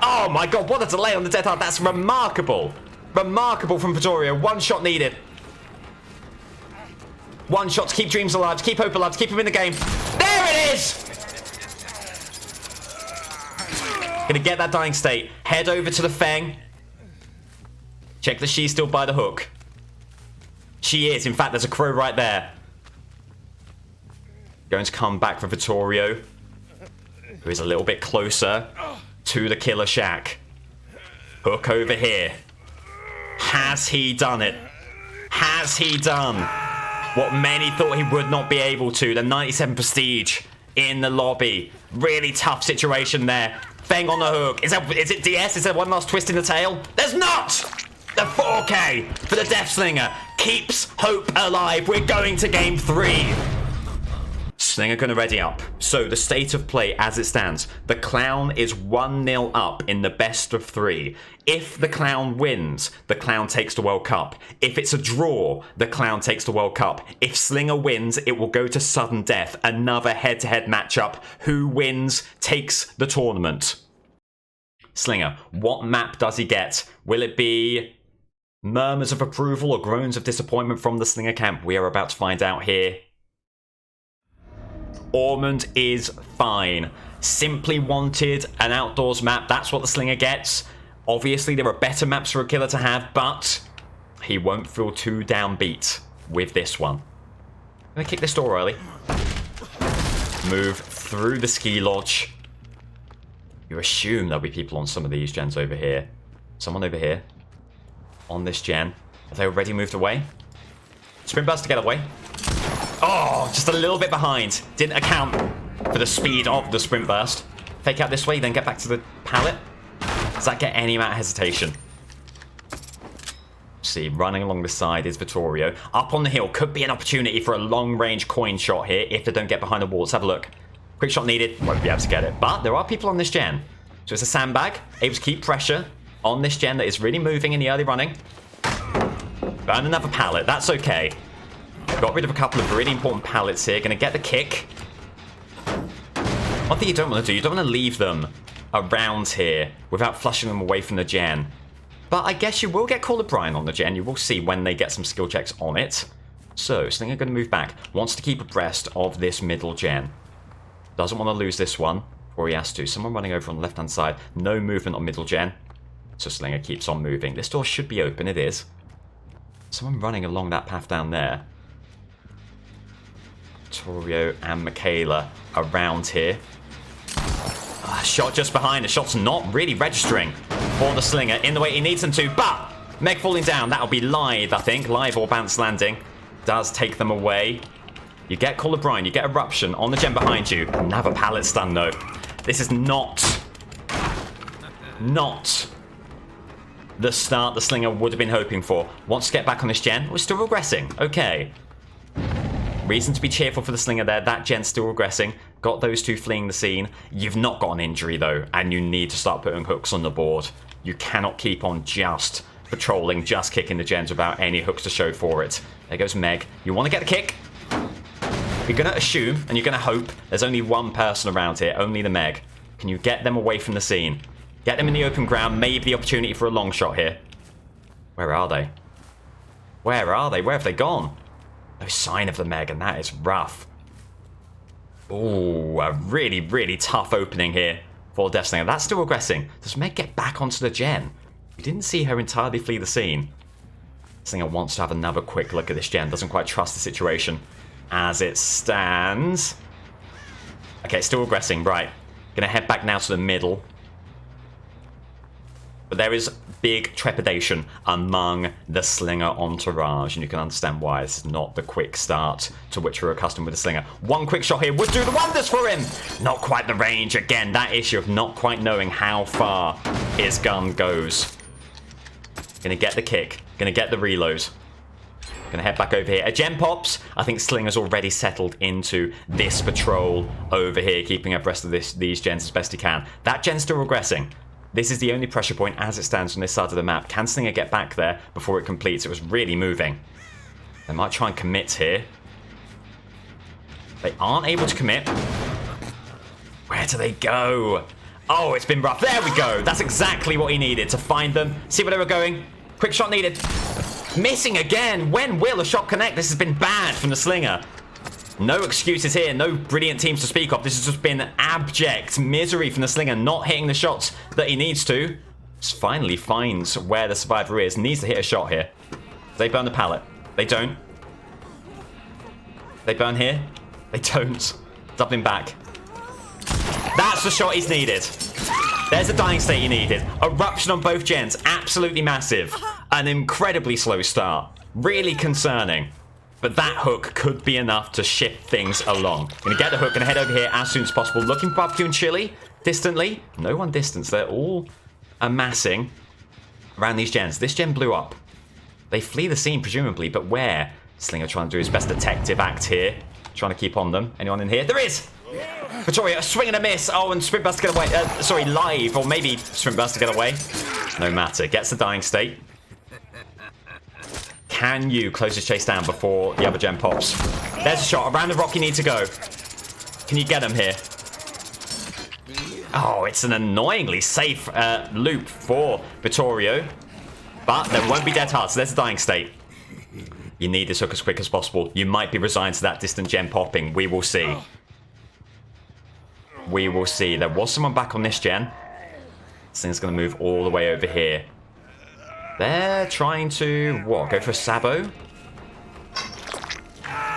Oh my god, what a delay on the dead hard. That's remarkable. Remarkable from Vittorio. One shot needed. One shot to keep dreams alive, to keep hope alive, to keep him in the game. There it is! Gonna get that dying state. Head over to the Feng. Check that she's still by the hook. She is. In fact, there's a crow right there. Going to come back for Vittorio, who is a little bit closer to the Killer Shack. Hook over here. Has he done it? Has he done what many thought he would not be able to? The 97 prestige in the lobby. Really tough situation there. Feng on the hook. Is it DS? Is there one last twist in the tail? There's not! The 4K for the Deathslinger keeps hope alive. We're going to game 3. Slinger gonna ready up. So the state of play as it stands. The Clown is 1-0 up in the best of 3. If the Clown wins, the Clown takes the World Cup. If it's a draw, the Clown takes the World Cup. If Slinger wins, it will go to sudden death. Another head-to-head matchup. Who wins takes the tournament. Slinger. What map does he get? Will it be murmurs of approval or groans of disappointment from the Slinger camp? We are about to find out here. Ormond is fine. Simply wanted an outdoors map. That's what the Slinger gets. Obviously, there are better maps for a killer to have, but he won't feel too downbeat with this one. I'm going to kick this door early. Move through the ski lodge. You assume there'll be people on some of these gens over here. Someone over here. On this gen. Have they already moved away? Sprint burst to get away. Oh, just a little bit behind. Didn't account for the speed of the sprint burst. Fake out this way, then get back to the pallet. Does that get any amount of hesitation? See, running along the side is Vittorio. Up on the hill could be an opportunity for a long-range coin shot here if they don't get behind the wall. Let's have a look. Quick shot needed. Won't be able to get it. But there are people on this gen. So it's a sandbag. Able to keep pressure on this gen that is really moving in the early running. Burn another pallet. That's okay. Got rid of a couple of really important pallets here. Going to get the kick. One thing you don't want to do, you don't want to leave them around here without flushing them away from the gen. But I guess you will get Call of Brian on the gen. You will see when they get some skill checks on it. So, Slinger going to move back. Wants to keep abreast of this middle gen. Doesn't want to lose this one, or he has to. Someone running over on the left-hand side. No movement on middle gen. So Slinger keeps on moving. This door should be open. It is. Someone running along that path down there. Torio and Michaela around here. Shot just behind. The shot's not really registering for the Slinger in the way he needs them to. But Meg falling down. That'll be live, I think. Live or bounce landing. Does take them away. You get Call of Brian. You get Eruption on the gen behind you. Another pallet stun, though. This is not the start the Slinger would have been hoping for. Wants to get back on this gen. We're still regressing. Okay. Reason to be cheerful for the Slinger there. That gen's still regressing. Got those two fleeing the scene. You've not got an injury, though, and you need to start putting hooks on the board. You cannot keep on just patrolling, just kicking the gens without any hooks to show for it. There goes Meg. You want to get the kick? You're going to assume, and you're going to hope, there's only one person around here, only the Meg. Can you get them away from the scene? Get them in the open ground, maybe the opportunity for a long shot here. Where are they? Where are they? Where have they gone? No sign of the Meg, and that is rough. Ooh, a really, really tough opening here for Deathslinger. That's still regressing. Does Meg get back onto the gen? We didn't see her entirely flee the scene. Slinger wants to have another quick look at this gen. Doesn't quite trust the situation as it stands. Okay, still regressing. Right. Gonna head back now to the middle. But there is big trepidation among the Slinger entourage, and you can understand why. This is not the quick start to which we're accustomed with the Slinger. One quick shot here would do the wonders for him! Not quite the range. Again, that issue of not quite knowing how far his gun goes. Gonna get the kick. Gonna get the reload. Gonna head back over here. A gen pops. I think Slinger's already settled into this patrol over here, keeping abreast of these gens as best he can. That gen's still regressing. This is the only pressure point as it stands on this side of the map. Can Slinger get back there before it completes? It was really moving. They might try and commit here. They aren't able to commit. Where do they go? Oh, it's been rough. There we go. That's exactly what he needed to find them. See where they were going. Quick shot needed. Missing again. When will a shot connect? This has been bad from the Slinger. No excuses here, no brilliant teams to speak of. This has just been abject misery from the Slinger, not hitting the shots that he needs to. Just finally finds where the survivor is. Needs to hit a shot here. They burn the pallet. They don't. They burn here. They don't. Doubling back. That's the shot he's needed. There's the dying state he needed. Eruption on both gens. Absolutely massive. An incredibly slow start. Really concerning. But that hook could be enough to shift things along. Gonna get the hook, gonna head over here as soon as possible. Looking for barbecue and chili, distantly. No one distance, they're all amassing around these gens. This gen blew up. They flee the scene, presumably, but where? Slinger trying to do his best detective act here. Trying to keep on them. Anyone in here? There is! Vittorio, a swing and a miss. Oh, and Sprint Burst to get away. Sorry, live, or maybe Sprint Burst to get away. No matter. Gets the dying state. Can you close this chase down before the other gen pops? There's a shot. Around the rock you need to go. Can you get him here? Oh, it's an annoyingly safe loop for Vittorio. But there won't be dead hearts. There's a dying state. You need this hook as quick as possible. You might be resigned to that distant gem popping. We will see. We will see. There was someone back on this gen. This thing's going to move all the way over here. They're trying to, what, go for a Sabo?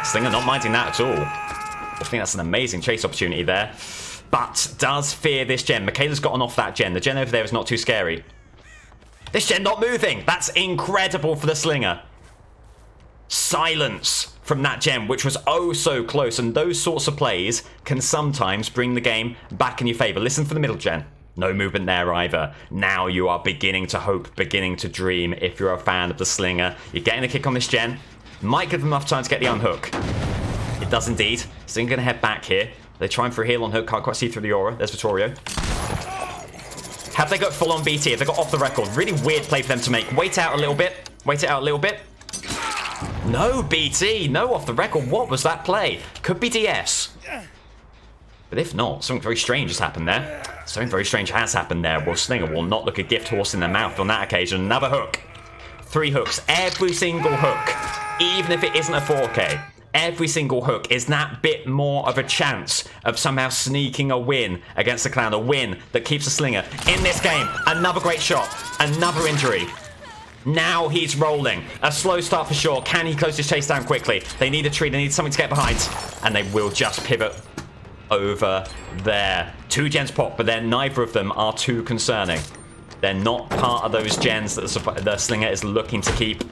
Slinger not minding that at all. I think that's an amazing chase opportunity there. But does fear this gen. Michaela's gotten off that gen. The gen over there is not too scary. This gen not moving. That's incredible for the Slinger. Silence from that gem, which was oh so close. And those sorts of plays can sometimes bring the game back in your favor. Listen for the middle gen. No movement there either. Now you are beginning to hope, beginning to dream if you're a fan of the Slinger. You're getting a kick on this gen. Might give them enough time to get the unhook. It does indeed. Slinger going to head back here. They're trying for a heal on hook. Can't quite see through the aura. There's Vittorio. Have they got full on BT? Have they got off the record? Really weird play for them to make. Wait out a little bit. Wait it out a little bit. No BT. No off the record. What was that play? Could be DS. But if not, something very strange has happened there. Something very strange has happened there. Well, Slinger will not look a gift horse in their mouth on that occasion. Another hook. 3 hooks. Every single hook. Even if it isn't a 4K. Every single hook is that bit more of a chance of somehow sneaking a win against the Clown. A win that keeps the Slinger in this game. Another great shot. Another injury. Now he's rolling. A slow start for sure. Can he close his chase down quickly? They need a tree. They need something to get behind. And they will just pivot over there. 2 gens pop, but then neither of them are too concerning. They're not part of those gens that the Slinger is looking to keep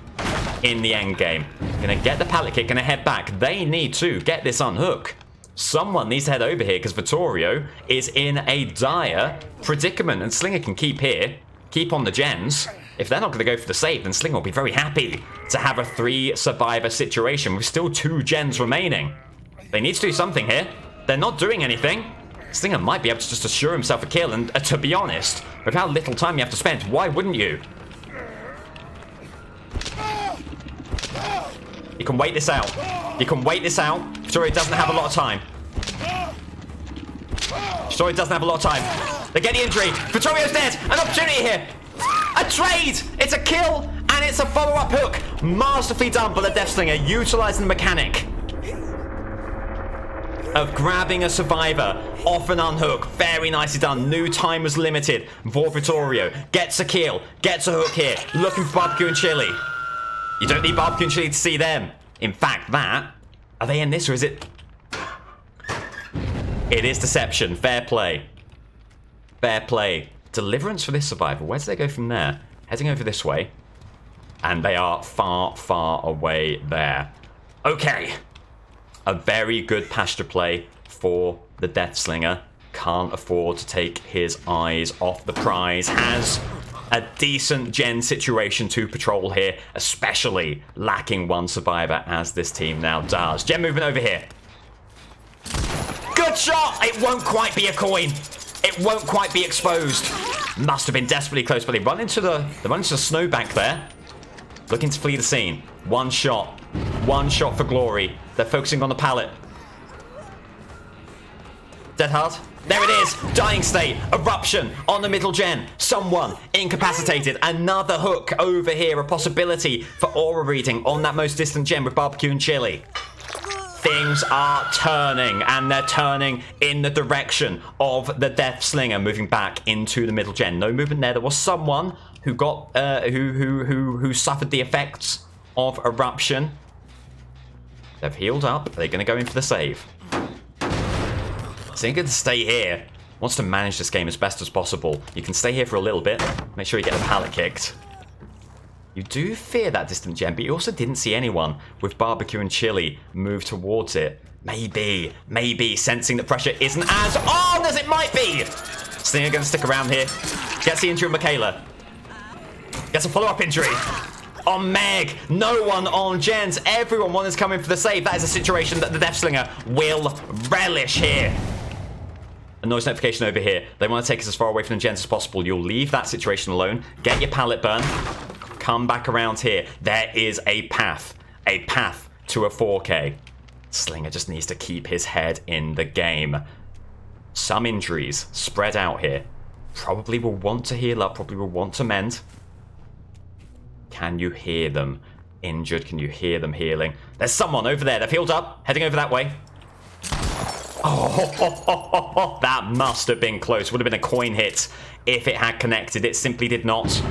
in the end game. Gonna get the pallet kick, gonna head back. They need to get this unhook. Someone needs to head over here because Vittorio is in a dire predicament, and Slinger can keep here, keep on the gens. If they're not going to go for the save, then Slinger will be very happy to have a 3 survivor situation with still 2 gens remaining. They need to do something here. They're not doing anything. Slinger might be able to just assure himself a kill, and to be honest, with how little time you have to spend, why wouldn't you? You can wait this out. You can wait this out. Vittorio doesn't have a lot of time. Vittorio doesn't have a lot of time. They get the injury. Vittorio's dead. An opportunity here. A trade. It's a kill, and it's a follow-up hook. Masterfully done by the Deathslinger, utilizing the mechanic of grabbing a survivor off an unhook. Very nicely done. New time was limited for Vittorio. Gets a kill. Gets a hook here. Looking for barbecue and chili. You don't need barbecue and chili to see them. In fact, are they in this, or is it? It is deception. Fair play. Fair play. Deliverance for this survivor. Where do they go from there? Heading over this way. And they are far, far away there. Okay. A very good pasture play for the Deathslinger. Can't afford to take his eyes off the prize. Has a decent gen situation to patrol here, especially lacking 1 survivor as this team now does. Gen moving over here. Good shot! It won't quite be a coin. It won't quite be exposed. Must have been desperately close, but they run into the snowbank there. Looking to flee the scene. 1 shot. 1 shot for glory. They're focusing on the pallet. Dead hard. There it is. Dying state. Eruption on the middle gen. Someone incapacitated. Another hook over here. A possibility for aura reading on that most distant gen with barbecue and chili. Things are turning, and they're turning in the direction of the Deathslinger, moving back into the middle gen. No movement there. There was someone who got who suffered the effects of eruption. They've healed up. They're going to go in for the save. So you're going to stay here. Wants to manage this game as best as possible. You can stay here for a little bit. Make sure you get the pallet kicked. You do fear that distant gem, but you also didn't see anyone with barbecue and chili move towards it. Maybe sensing that pressure isn't as on as it might be. Slinger going to stick around here. Gets the injury on Michaela. Gets a follow-up injury on Meg. No one on gens. Everyone is coming for the save. That is a situation that the Deathslinger will relish here. A noise notification over here. They want to take us as far away from the gens as possible. You'll leave that situation alone. Get your pallet burn. Come back around here. There is a path to a 4K. Slinger just needs to keep his head in the game. some injuries spread out here. Probably will want to heal up, probably will want to mend. Can you hear them injured? Can you hear them healing? There's someone over there. They've healed up, heading over that way. Oh, that must have been close. Would have been a coin hit if it had connected. It simply did not.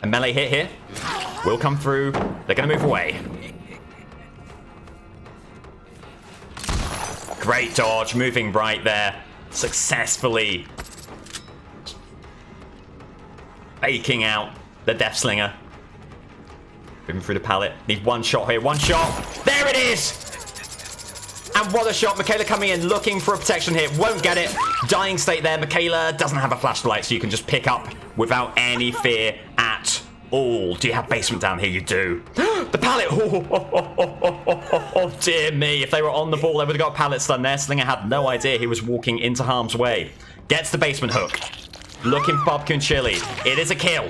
A melee hit here will come through. They're going to move away. Great dodge, moving right there. Successfully baking out the Deathslinger. Moving through the pallet. Need one shot here. One shot. There it is! And what a shot. Michaela coming in, looking for a protection here. Won't get it. Dying state there. Michaela doesn't have a flashlight, so you can just pick up without any fear at all. Do you have basement down here? You do. The pallet. Oh, dear me. If they were on the ball, they would have got pallet stun there. Slinger had no idea he was walking into harm's way. Gets the basement hook. Looking for barbecue and chili. It is a kill.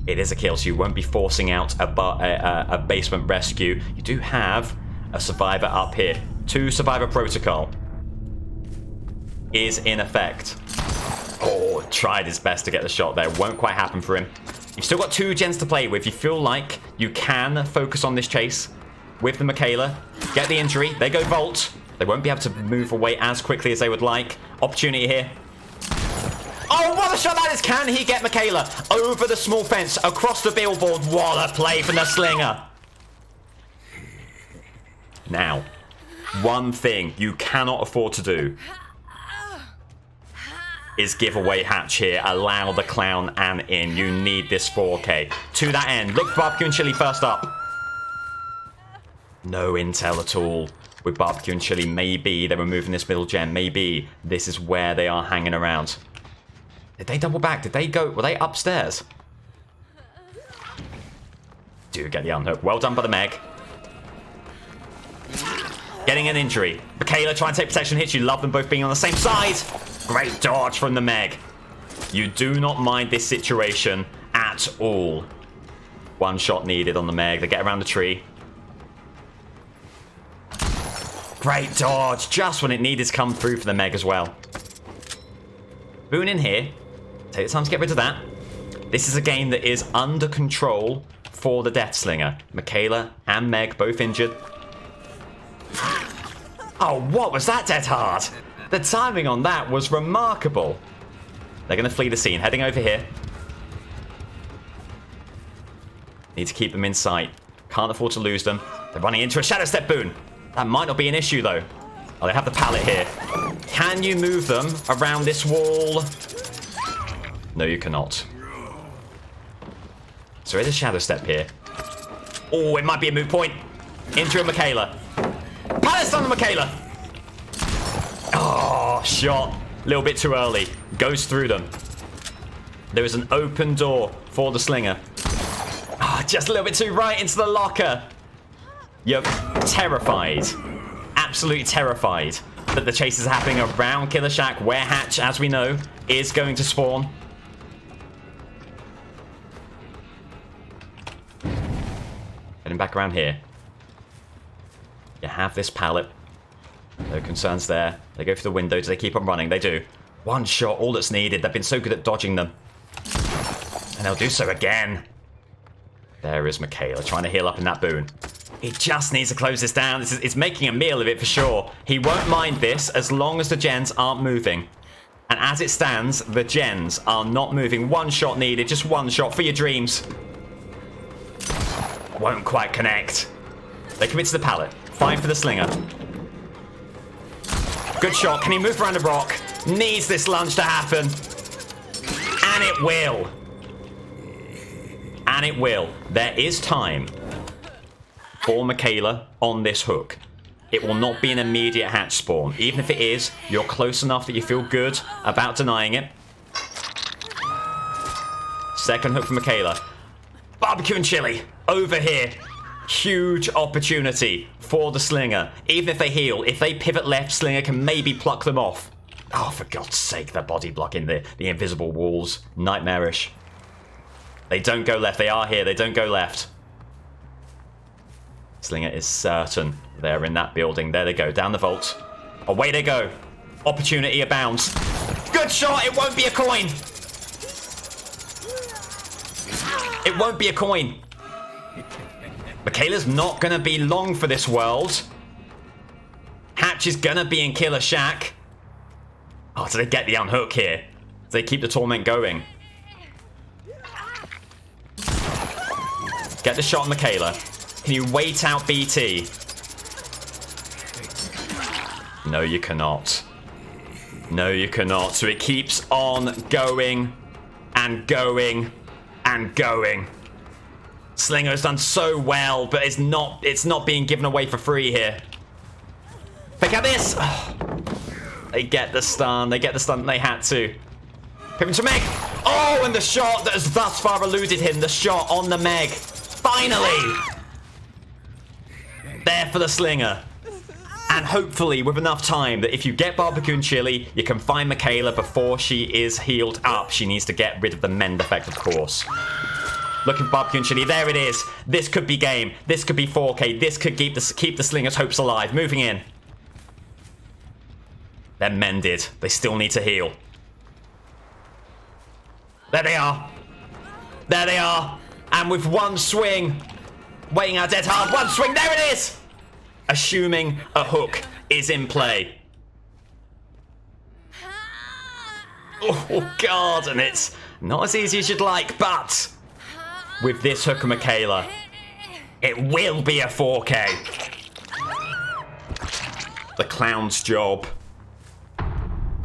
It is a kill, so you won't be forcing out a basement rescue. You do have a survivor up here. 2 survivor protocol is in effect. Oh, tried his best to get the shot there. Won't quite happen for him. You've still got 2 gens to play with. You feel like you can focus on this chase with the Michaela. Get the injury. They go Volt. They won't be able to move away as quickly as they would like. Opportunity here. Oh, what a shot that is! Can he get Michaela over the small fence, across the billboard? What a play from the Slinger! Now, one thing you cannot afford to do is give away hatch here. Allow the clown and in. You need this 4K. To that end, look for barbecue and chili first up. No intel at all with barbecue and chili. Maybe they're removing this middle gen. Maybe this is where they are hanging around. Did they double back? Did they go? Were they upstairs? Do get the unhook. Well done by the Meg. Getting an injury. Michaela trying to take protection hits. You love them both being on the same side. Great dodge from the Meg. You do not mind this situation at all. 1 shot needed on the Meg. They get around the tree. Great dodge. Just when it needed to come through for the Meg as well. Boone in here. Take the time to get rid of that. This is a game that is under control for the Deathslinger. Michaela and Meg both injured. Oh, what was that, Dead Hard? The timing on that was remarkable. They're going to flee the scene. Heading over here. Need to keep them in sight. Can't afford to lose them. They're running into a Shadow Step Boone. That might not be an issue, though. Oh, they have the pallet here. Can you move them around this wall? No, you cannot. So there's a Shadow Step here. Oh, it might be a moot point. Into Michaela. Pallet stun on Michaela. Oh, shot. A little bit too early. Goes through them. There is an open door for the Slinger. Oh, just a little bit too right into the locker. You're terrified. Absolutely terrified that the chase is happening around Killer Shack, where Hatch, as we know, is going to spawn. Getting back around here. You have this pallet. No concerns there. They go for the window. Do they keep on running? They do. 1 shot, all that's needed. They've been so good at dodging them. And they'll do so again. There is Michaela trying to heal up in that Boone. He just needs to close this down. It's making a meal of it for sure. He won't mind this as long as the gens aren't moving. And as it stands, the gens are not moving. 1 shot needed. Just 1 shot for your dreams. Won't quite connect. They commit to the pallet. 5 for the Slinger. Good shot. Can he move around the rock? Needs this lunge to happen. And it will. And it will. There is time for Michaela on this hook. It will not be an immediate hatch spawn. Even if it is, you're close enough that you feel good about denying it. Second hook for Michaela. Barbecue and chili over here. Huge opportunity for the Slinger. Even if they heal, if they pivot left, Slinger can maybe pluck them off. Oh, for God's sake, the body blocking the invisible walls. Nightmarish. They don't go left. They are here. They don't go left. Slinger is certain they're in that building. There they go, down the vault. Away they go. Opportunity abounds. Good shot, it won't be a coin. It won't be a coin. Michaela's not gonna be long for this world. Hatch is gonna be in Killer Shack. Oh, do they get the unhook here? Do they keep the torment going? Get the shot on Michaela. Can you wait out BT? No, you cannot. No, you cannot. So it keeps on going and going and going. Slinger has done so well, but it's not being given away for free here. Pick up this! Oh, they get the stun. They get the stun they had to. Pippin to Meg! Oh, and the shot that has thus far eluded him. The shot on the Meg. Finally! There for the Slinger. And hopefully with enough time that if you get barbecue and chili, you can find Michaela before she is healed up. She needs to get rid of the mend effect, of course. Looking for barbecue and chili. There it is. This could be game. This could be 4K. This could keep the Slinger's hopes alive. Moving in. They're mended. They still need to heal. There they are. There they are. And with one swing, waiting out dead hard. One swing. There it is. Assuming a hook is in play. Oh, God. And it's not as easy as you'd like, but with this hook and Michaela, it will be a 4K. The clown's job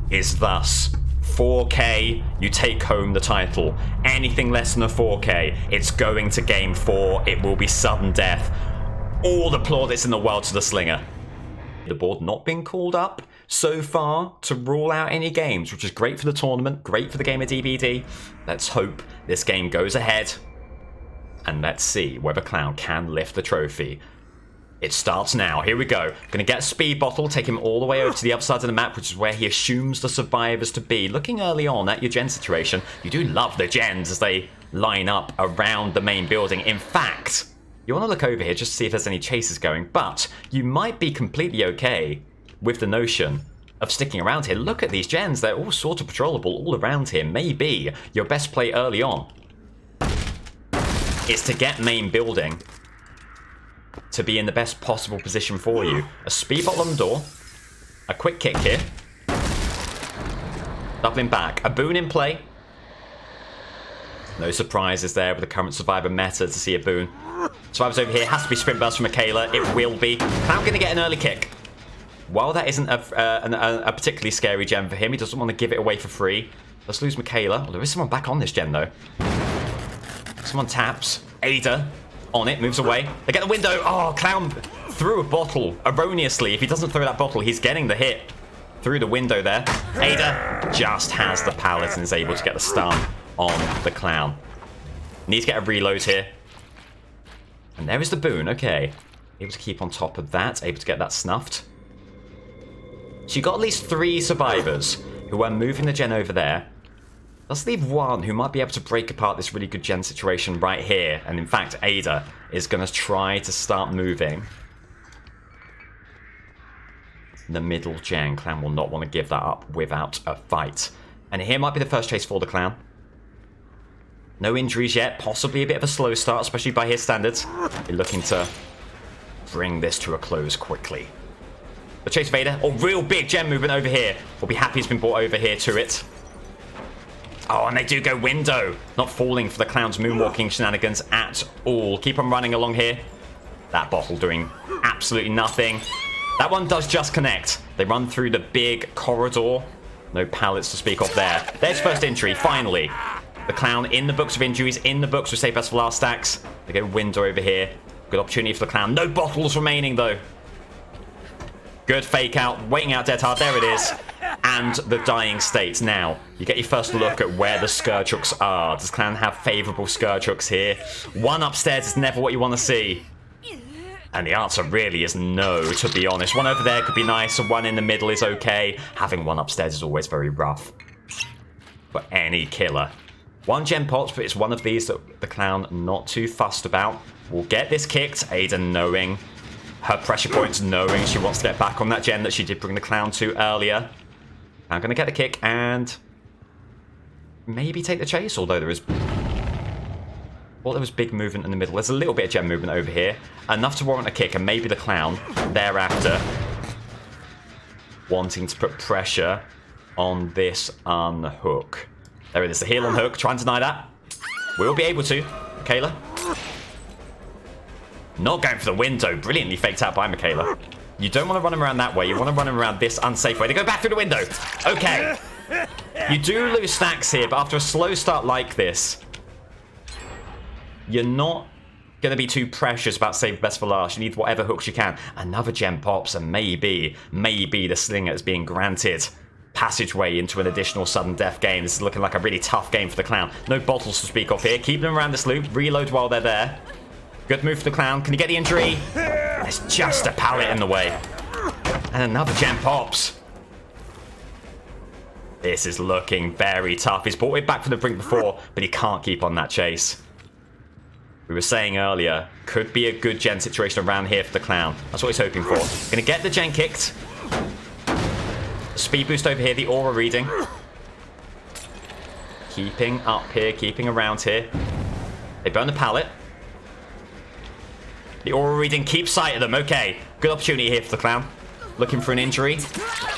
is thus 4K, you take home the title. Anything less than a 4K, it's going to game 4. It will be sudden death. All the plaudits in the world to the Slinger. The board not being called up so far to rule out any games, which is great for the tournament, great for the game of DBD. Let's hope this game goes ahead. And let's see whether Clown can lift the trophy. It starts now. Here we go. Gonna get a speed bottle, take him all the way over to the other side of the map, which is where he assumes the survivors to be. Looking early on at your gen situation, you do love the gens as they line up around the main building. In fact, you want to look over here just to see if there's any chases going, but you might be completely okay with the notion of sticking around here. Look at these gens. They're all sort of patrollable all around here. Maybe your best play early on is to get main building to be in the best possible position for you. A speed bottle on the door. A quick kick here. Doubling back. A boon in play. No surprises there with the current survivor meta to see a boon. Survivors over here. Has to be sprint burst from Michaela. It will be. Clown going to get an early kick. While that isn't a particularly scary gem for him, he doesn't want to give it away for free. Let's lose Michaela. Oh, there is someone back on this gem though. Someone taps. Ada on it, moves away. They get the window. Oh, Clown threw a bottle erroneously. If he doesn't throw that bottle, he's getting the hit through the window there. Ada just has the pallet and is able to get the stun on the Clown. Needs to get a reload here. And there is the boon. Okay. Able to keep on top of that. Able to get that snuffed. So you got at least 3 survivors who are moving the gen over there. Let's leave one who might be able to break apart this really good gen situation right here. And in fact, Ada is going to try to start moving the middle gen. Clown will not want to give that up without a fight. And here might be the first chase for the Clown. No injuries yet. Possibly a bit of a slow start, especially by his standards. He's looking to bring this to a close quickly. The chase of Ada. Oh, real big gen movement over here. We'll be happy it's been brought over here to it. Oh, and they do go window. Not falling for the Clown's moonwalking shenanigans at all. Keep on running along here. That bottle doing absolutely nothing. That one does just connect. They run through the big corridor. No pallets to speak of there. There's first injury, finally. The Clown in the books of injuries, in the books with save best for last stacks. They go window over here. Good opportunity for the Clown. No bottles remaining, though. Good fake out, waiting out dead hard. There it is. And the dying state. Now, you get your first look at where the Scourge hooks are. Does Clown have favourable Scourge hooks here? One upstairs is never what you want to see. And the answer really is no, to be honest. One over there could be nice, and one in the middle is okay. Having one upstairs is always very rough for any killer. One gem pots, but it's one of these that the Clown not too fussed about. Will get this kicked. Ada knowing her pressure points, knowing she wants to get back on that gen that she did bring the clown to earlier. I'm going to get the kick and maybe take the chase, although there is... Well, there was big movement in the middle. There's a little bit of gen movement over here. Enough to warrant a kick, and maybe the clown thereafter wanting to put pressure on this unhook. There it is, the heel on hook. Try and deny that. We'll be able to. Michaela. Not going for the window. Brilliantly faked out by Michaela. You don't want to run him around that way. You want to run him around this unsafe way. They go back through the window. Okay. You do lose stacks here, but after a slow start like this, you're not going to be too precious about saving best for last. You need whatever hooks you can. Another gem pops, and maybe the Slinger is being granted passageway into an additional sudden death game. This is looking like a really tough game for the clown. No bottles to speak of here. Keep them around this loop. Reload while they're there. Good move for the clown. Can he get the injury? There's just a pallet in the way. And another gem pops. This is looking very tough. He's brought it back from the brink before, but he can't keep on that chase. We were saying earlier, could be a good gen situation around here for the clown. That's what he's hoping for. Gonna get the gen kicked. Speed boost over here, the aura reading. Keeping up here, keeping around here. They burn the pallet. The aura reading keeps sight of them. Okay, good opportunity here for the clown. Looking for an injury.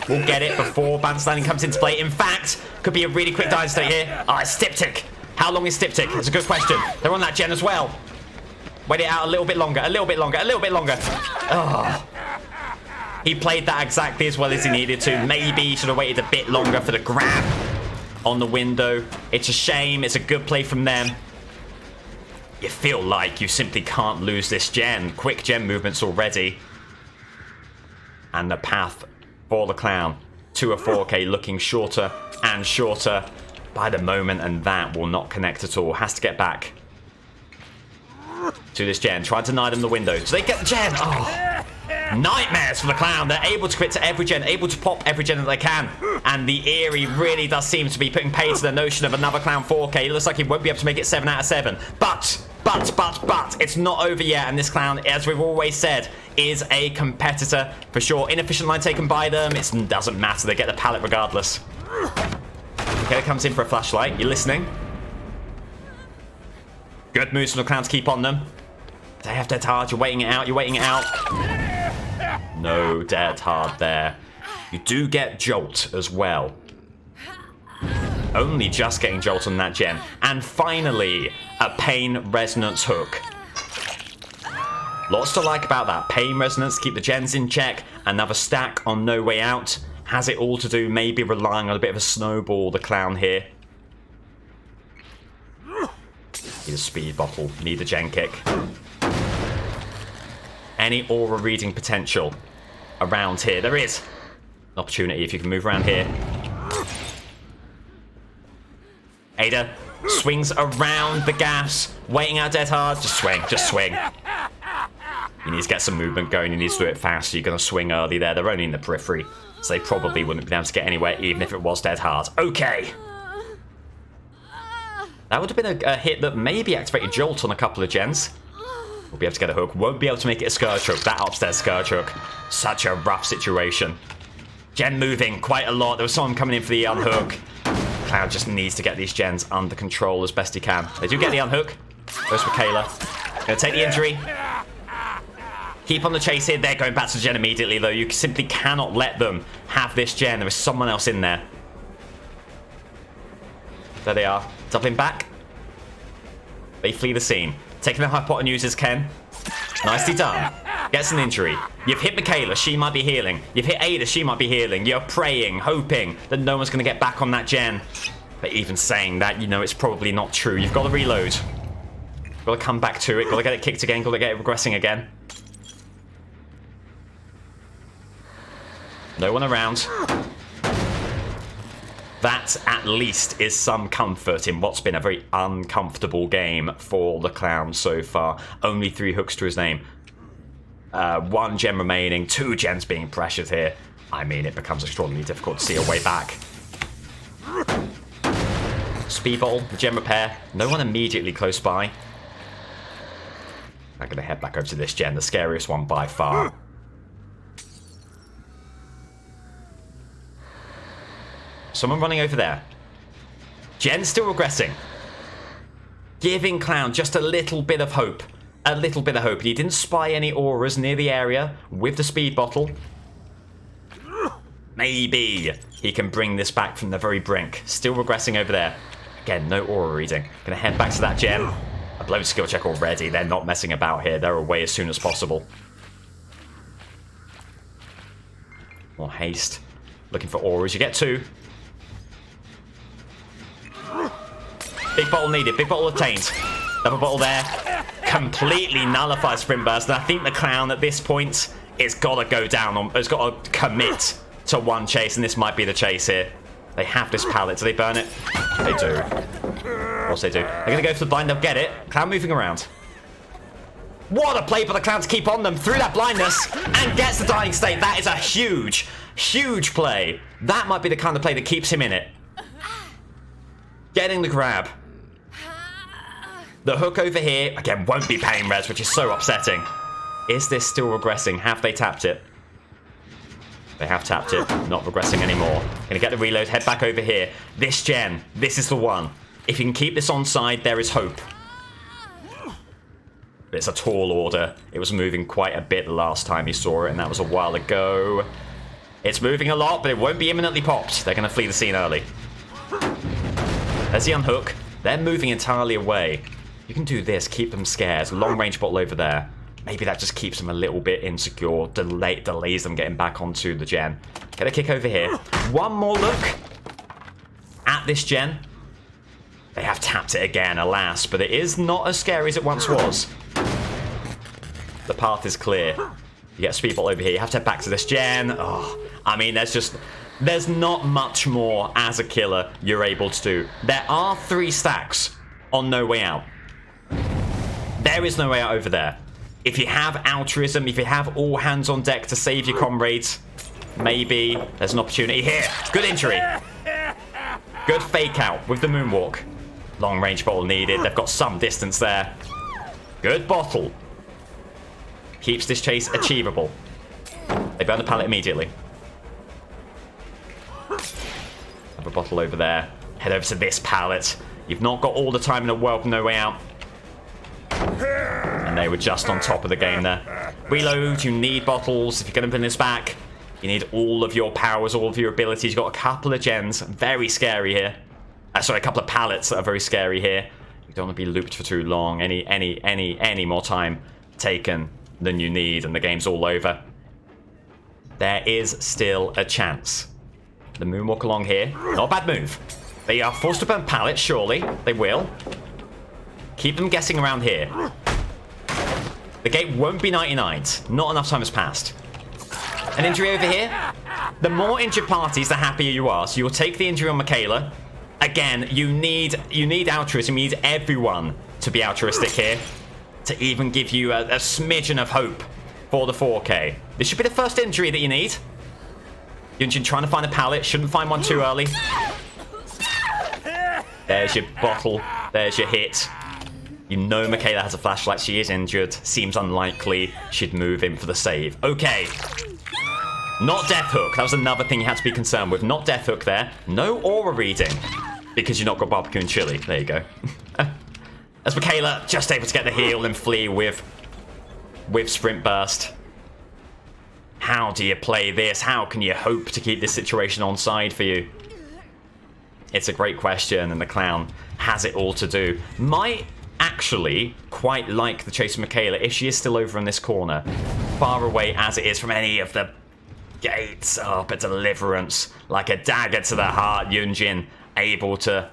We'll get it before bounce landing comes into play. In fact, could be a really quick dying state here. Ah, it's Styptic. How long is Styptic? That's a good question. They're on that gen as well. Wait it out a little bit longer, a little bit longer, a little bit longer. Oh. He played that exactly as well as he needed to. Maybe he should have waited a bit longer for the grab on the window. It's a shame. It's a good play from them. You feel like you simply can't lose this gen. Quick gen movements already. And the path for the clown to a 4K looking shorter and shorter by the moment, and that will not connect at all. Has to get back to this gen. Try to deny them the window. So they get the gen. Oh, nightmares for the clown. They're able to quit to every gen, able to pop every gen that they can. And the Eerie really does seem to be putting pay to the notion of another clown 4K. It looks like he won't be able to make it 7 out of 7. But, it's not over yet. And this clown, as we've always said, is a competitor for sure. Inefficient line taken by them. It doesn't matter. They get the pallet regardless. Okay, comes in for a flashlight. You're listening. Good moves from the clown to keep on them. They have dead hard. You're waiting it out. You're waiting it out. No dead hard there. You do get jolt as well. Only just getting jolt on that gen. And finally, a pain resonance hook. Lots to like about that. Pain resonance, keep the gens in check. Another stack on no way out. Has it all to do, maybe relying on a bit of a snowball, the clown here. Need a speed bottle, need a gen kick. Any aura reading potential around here? There is an opportunity if you can move around here. Ada swings around the gas, waiting out dead hard. Just swing, just swing. You need to get some movement going. You need to do it fast. You're going to swing early there. They're only in the periphery, so they probably wouldn't be able to get anywhere, even if it was dead hard. Okay. That would have been a hit that maybe activated Jolt on a couple of gens. We'll be able to get a hook. Won't be able to make it a Scourge hook. That upstairs Scourge hook. Such a rough situation. Gen moving quite a lot. There was someone coming in for the unhook. Cloud just needs to get these gens under control as best he can. They do get the unhook. Goes for Kayla. Gonna take the injury. Keep on the chase here. They're going back to the gen immediately, though. You simply cannot let them have this gen. There is someone else in there. There they are. Doubling back. They flee the scene. Taking the hypotenuses, Ken. Nicely done. Gets an injury. You've hit Michaela. She might be healing. You've hit Ada. She might be healing. You're praying, hoping that no one's going to get back on that gen. But even saying that, you know it's probably not true. You've got to reload. Got to come back to it. Got to get it kicked again. Got to get it regressing again. No one around. That, at least, is some comfort in what's been a very uncomfortable game for the clown so far. Only 3 hooks to his name. 1 gem remaining, 2 gens being pressured here. I mean, it becomes extraordinarily difficult to see a way back. Speed bottle, the gem repair. No one immediately close by. I'm going to head back over to this gen, the scariest one by far. Someone running over there. Gen's still regressing. Giving Clown just a little bit of hope. A little bit of hope. He didn't spy any auras near the area with the speed bottle. Maybe he can bring this back from the very brink. Still regressing over there. Again, no aura reading. Gonna head back to that gen. A blown skill check already. They're not messing about here. They're away as soon as possible. More haste. Looking for auras. You get 2. Big bottle needed. Big bottle obtained. Double bottle there. Completely nullifies Sprint Burst. And I think the Clown at this point has got to go down on. Has got to commit to one chase, and this might be the chase here. They have this pallet. Do they burn it? They do. Of course they do. They're going to go for the blind. They'll get it. Clown moving around. What a play for the Clown to keep on them through that blindness and gets the dying state. That is a huge, huge play. That might be the kind of play that keeps him in it. Getting the grab. The hook over here, again, won't be paying res, which is so upsetting. Is this still regressing? Have they tapped it? They have tapped it. Not regressing anymore. Gonna get the reload, head back over here. This gen, this is the one. If you can keep this on side, there is hope. But it's a tall order. It was moving quite a bit the last time you saw it, and that was a while ago. It's moving a lot, but it won't be imminently popped. They're gonna flee the scene early. There's the unhook. They're moving entirely away. You can do this, keep them scared. Long range bottle over there. Maybe that just keeps them a little bit insecure. Delays them getting back onto the gen. Get a kick over here. One more look at this gen. They have tapped it again, alas, but it is not as scary as it once was. The path is clear. You get a speed bottle over here. You have to head back to this gen. Oh, I mean, there's not much more as a killer you're able to do. There are 3 stacks on No Way Out. There is no way out over there. If you have altruism, if you have all hands on deck to save your comrades, maybe there's an opportunity here. Good injury. Good fake out with the moonwalk. Long range bottle needed. They've got some distance there. Good bottle. Keeps this chase achievable. They burn the pallet immediately. Have a bottle over there. Head over to this pallet. You've not got all the time in the world, No Way Out. And they were just on top of the game there. Reload, you need bottles. If you're going to bring this back, you need all of your powers, all of your abilities. You've got a couple of gens. Very scary here. Sorry, a couple of pallets that are very scary here. You don't want to be looped for too long. Any more time taken than you need, and the game's all over. There is still a chance. The moonwalk along here. Not a bad move. They are forced to burn pallets, surely. They will. Keep them guessing around here. The gate won't be 99s. Not enough time has passed. An injury over here. The more injured parties, the happier you are. So you'll take the injury on Michaela. Again, you need altruism. You need everyone to be altruistic here to even give you a smidgen of hope for the 4K. This should be the first injury that you need. Yunjin trying to find a pallet. Shouldn't find one too early. There's your bottle. There's your hit. You know Michaela has a flashlight. She is injured. Seems unlikely she'd move in for the save. Okay. Not Death Hook. That was another thing you had to be concerned with. Not Death Hook there. No aura reading. Because you've not got barbecue and chili. There you go. As Michaela just able to get the heal and flee with Sprint Burst. How do you play this? How can you hope to keep this situation on side for you? It's a great question, and the Clown has it all to do. Might actually quite like the chase of Michaela if she is still over in this corner. Far away as it is from any of the gates. Oh, but deliverance. Like a dagger to the heart. Yunjin able to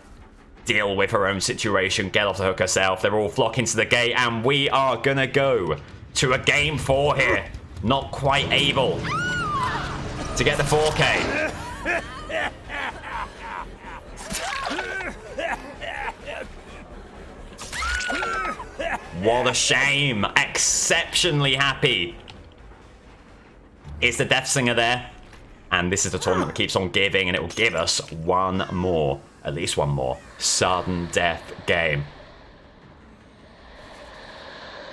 deal with her own situation. Get off the hook herself. They're all flocking to the gate, and we are gonna go to a game 4 here. Not quite able to get the 4K. What a shame. Exceptionally happy. Is the Deathslinger there? And this is the tournament that keeps on giving, and it will give us one more, at least one more, sudden death game.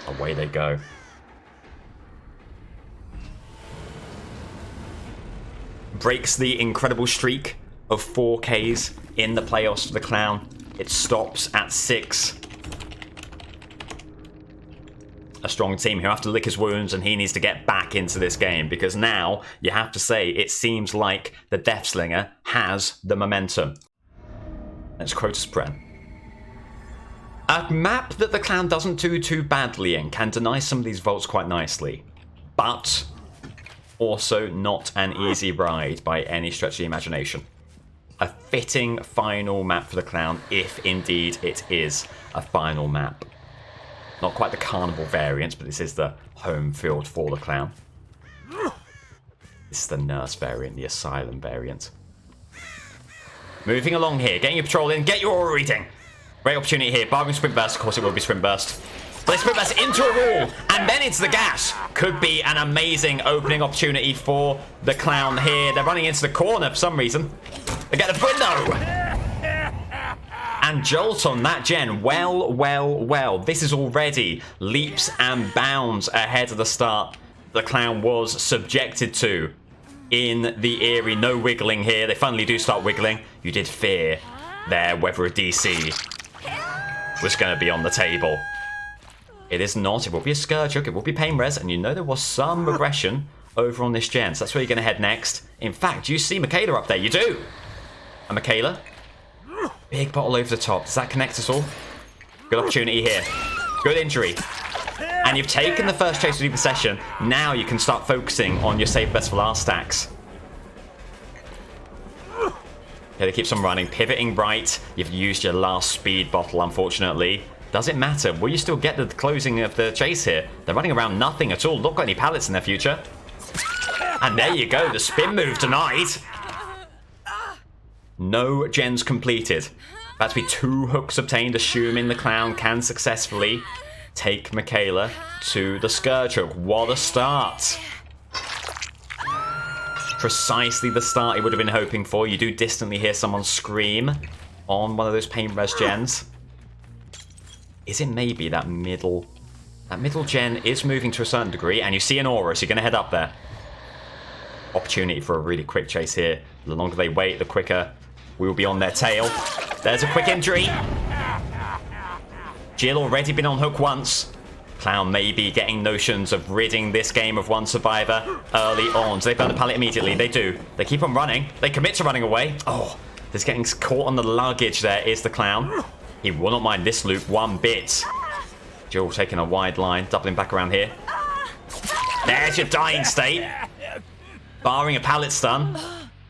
A Away they go. Breaks the incredible streak of 4Ks in the playoffs for the Clown. It stops at 6. A strong team. He'll have to lick his wounds, and he needs to get back into this game, because now you have to say it seems like the Deathslinger has the momentum. Let's quote spread. A map that the Clown doesn't do too badly in, can deny some of these vaults quite nicely, but also not an easy ride by any stretch of the imagination. A fitting final map for the Clown, if indeed it is a final map. Not quite the carnival variant, but this is the home field for the Clown. This is the nurse variant, the asylum variant. Moving along here, getting your patrol in, get your aura reading. Great opportunity here, barring sprint burst, of course it will be sprint burst. But they sprint burst into a wall, and then into the gas. Could be an amazing opening opportunity for the Clown here. They're running into the corner for some reason. They get the window! And Jolt on that gen. Well. This is already leaps and bounds ahead of the start the Clown was subjected to in the Eyrie. No wiggling here. They finally do start wiggling. You did fear there whether a DC was going to be on the table. It is not. It will be a Scourge Hook. It will be Pain Res. And you know there was some regression over on this gen. So that's where you're going to head next. In fact, you see Michaela up there. You do. And Michaela... Big bottle over the top. Does that connect us all? Good opportunity here. Good injury. And you've taken the first chase with the session. Now you can start focusing on your save best for last stacks. Okay, they keep on running. Pivoting right. You've used your last speed bottle, unfortunately. Does it matter? Will you still get the closing of the chase here? They're running around nothing at all. Not got any pallets in their future. And there you go. The spin move tonight. No gens completed. That's be 2 hooks obtained, assuming the Clown can successfully take Michaela to the Scourge Hook. What a start. Precisely the start he would have been hoping for. You do distantly hear someone scream on one of those pain res gens. Is it maybe that middle... That middle gen is moving to a certain degree, and you see an aura, so you're going to head up there. Opportunity for a really quick chase here. The longer they wait, the quicker we'll be on their tail. There's a quick injury. Jill already been on hook once. Clown may be getting notions of ridding this game of one survivor early on. So they burn the pallet immediately. They do. They keep on running. They commit to running away. Oh, there's getting caught on the luggage there is the Clown. He will not mind this loop one bit. Jill taking a wide line, doubling back around here. There's your dying state. Barring a pallet stun.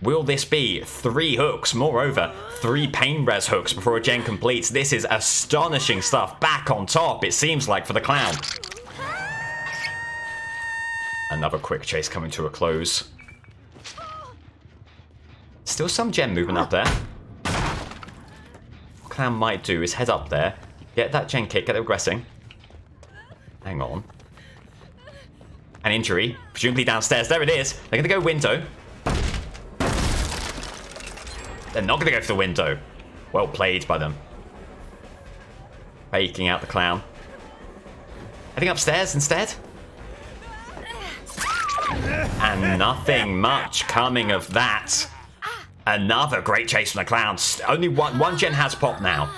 Will this be 3 hooks? Moreover, 3 pain res hooks before a gen completes. This is astonishing stuff. Back on top, it seems like, for the Clown. Another quick chase coming to a close. Still some gen movement up there. What Clown might do is head up there, get that gen kick, get it regressing. Hang on. An injury, presumably downstairs. There it is. They're going to go window. They're not going to go for the window. Well played by them. Faking out the Clown. Heading upstairs instead. And nothing much coming of that. Another great chase from the Clown. Only one gen has popped now.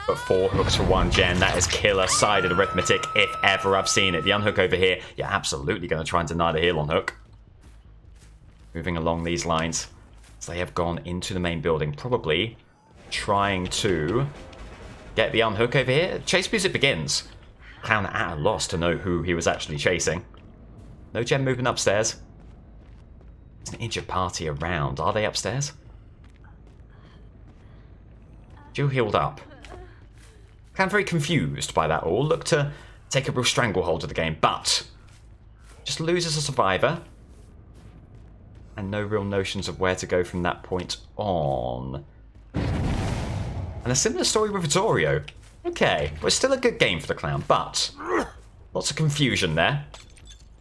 But 4 hooks for 1 gen. That is killer-sided arithmetic if ever I've seen it. The unhook over here. You're absolutely going to try and deny the heal on hook. Moving along these lines. So they have gone into the main building. Probably trying to get the unhook over here. Chase music begins. Clown at a loss to know who he was actually chasing. No gen moving upstairs. There's an injured party around. Are they upstairs? Jill healed up. I'm very confused by that all. Look to take a real stranglehold of the game, but just loses a survivor. And no real notions of where to go from that point on. And a similar story with Vittorio. Okay, well, it's still a good game for the Clown, but lots of confusion there.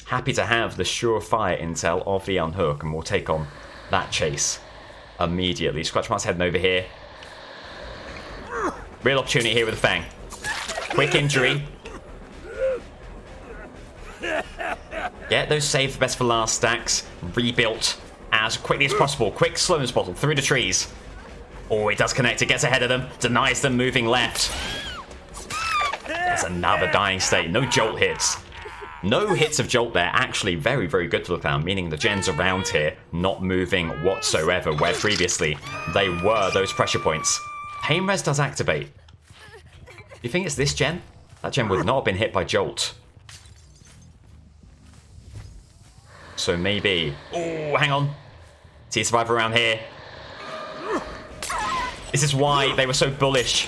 Happy to have the surefire intel of the unhook, and we'll take on that chase immediately. Scratch Mark's heading over here. Real opportunity here with the Fang. Quick injury. Get those save the best for last stacks rebuilt as quickly as possible. Quick slowness bottle through the trees. Oh, it does connect. It gets ahead of them. Denies them moving left. There's another dying state. No jolt hits. No hits of jolt there. Actually, very, very good for the clown, meaning the gens around here not moving whatsoever, where previously they were those pressure points. Pain res does activate. You think it's this gen? That gen would not have been hit by jolt. So maybe... Oh, hang on. See a survivor around here. This is why they were so bullish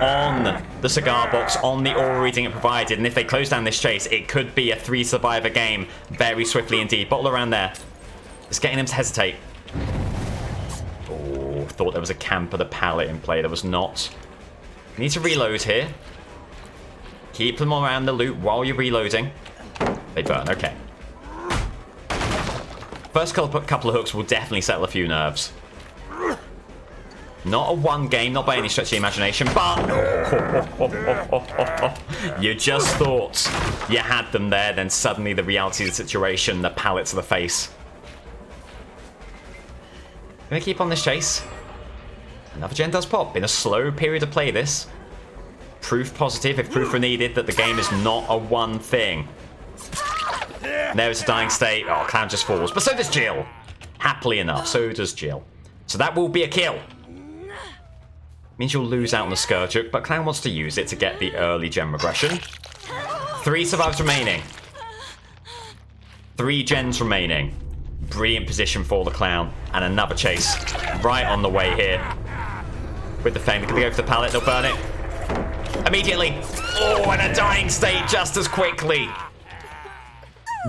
on the cigar box, on the aura reading it provided. And if they close down this chase, it could be a 3 survivor game very swiftly indeed. Bottle around there. It's getting them to hesitate. Oh, thought there was a camp of the pallet in play. There was not. Need to reload here. Keep them around the loot while you're reloading. They burn, okay. First couple of hooks will definitely settle a few nerves. Not a one game, not by any stretch of the imagination, but... You just thought you had them there, then suddenly the reality of the situation, the pallet to the face. Gonna keep on this chase. Another gen does pop. In a slow period of play this. Proof positive, if proof were needed, that the game is not a one thing. There's a dying state. Oh, clown just falls. But so does Jill. Happily enough, so does Jill. So that will be a kill. Means you'll lose out on the Scourge Hook, but clown wants to use it to get the early gem regression. 3 survivors remaining. 3 gens remaining. Brilliant position for the clown. And another chase right on the way here. With the Fang, they're going to go for the pallet, they'll burn it. Immediately. Oh, and a dying state just as quickly.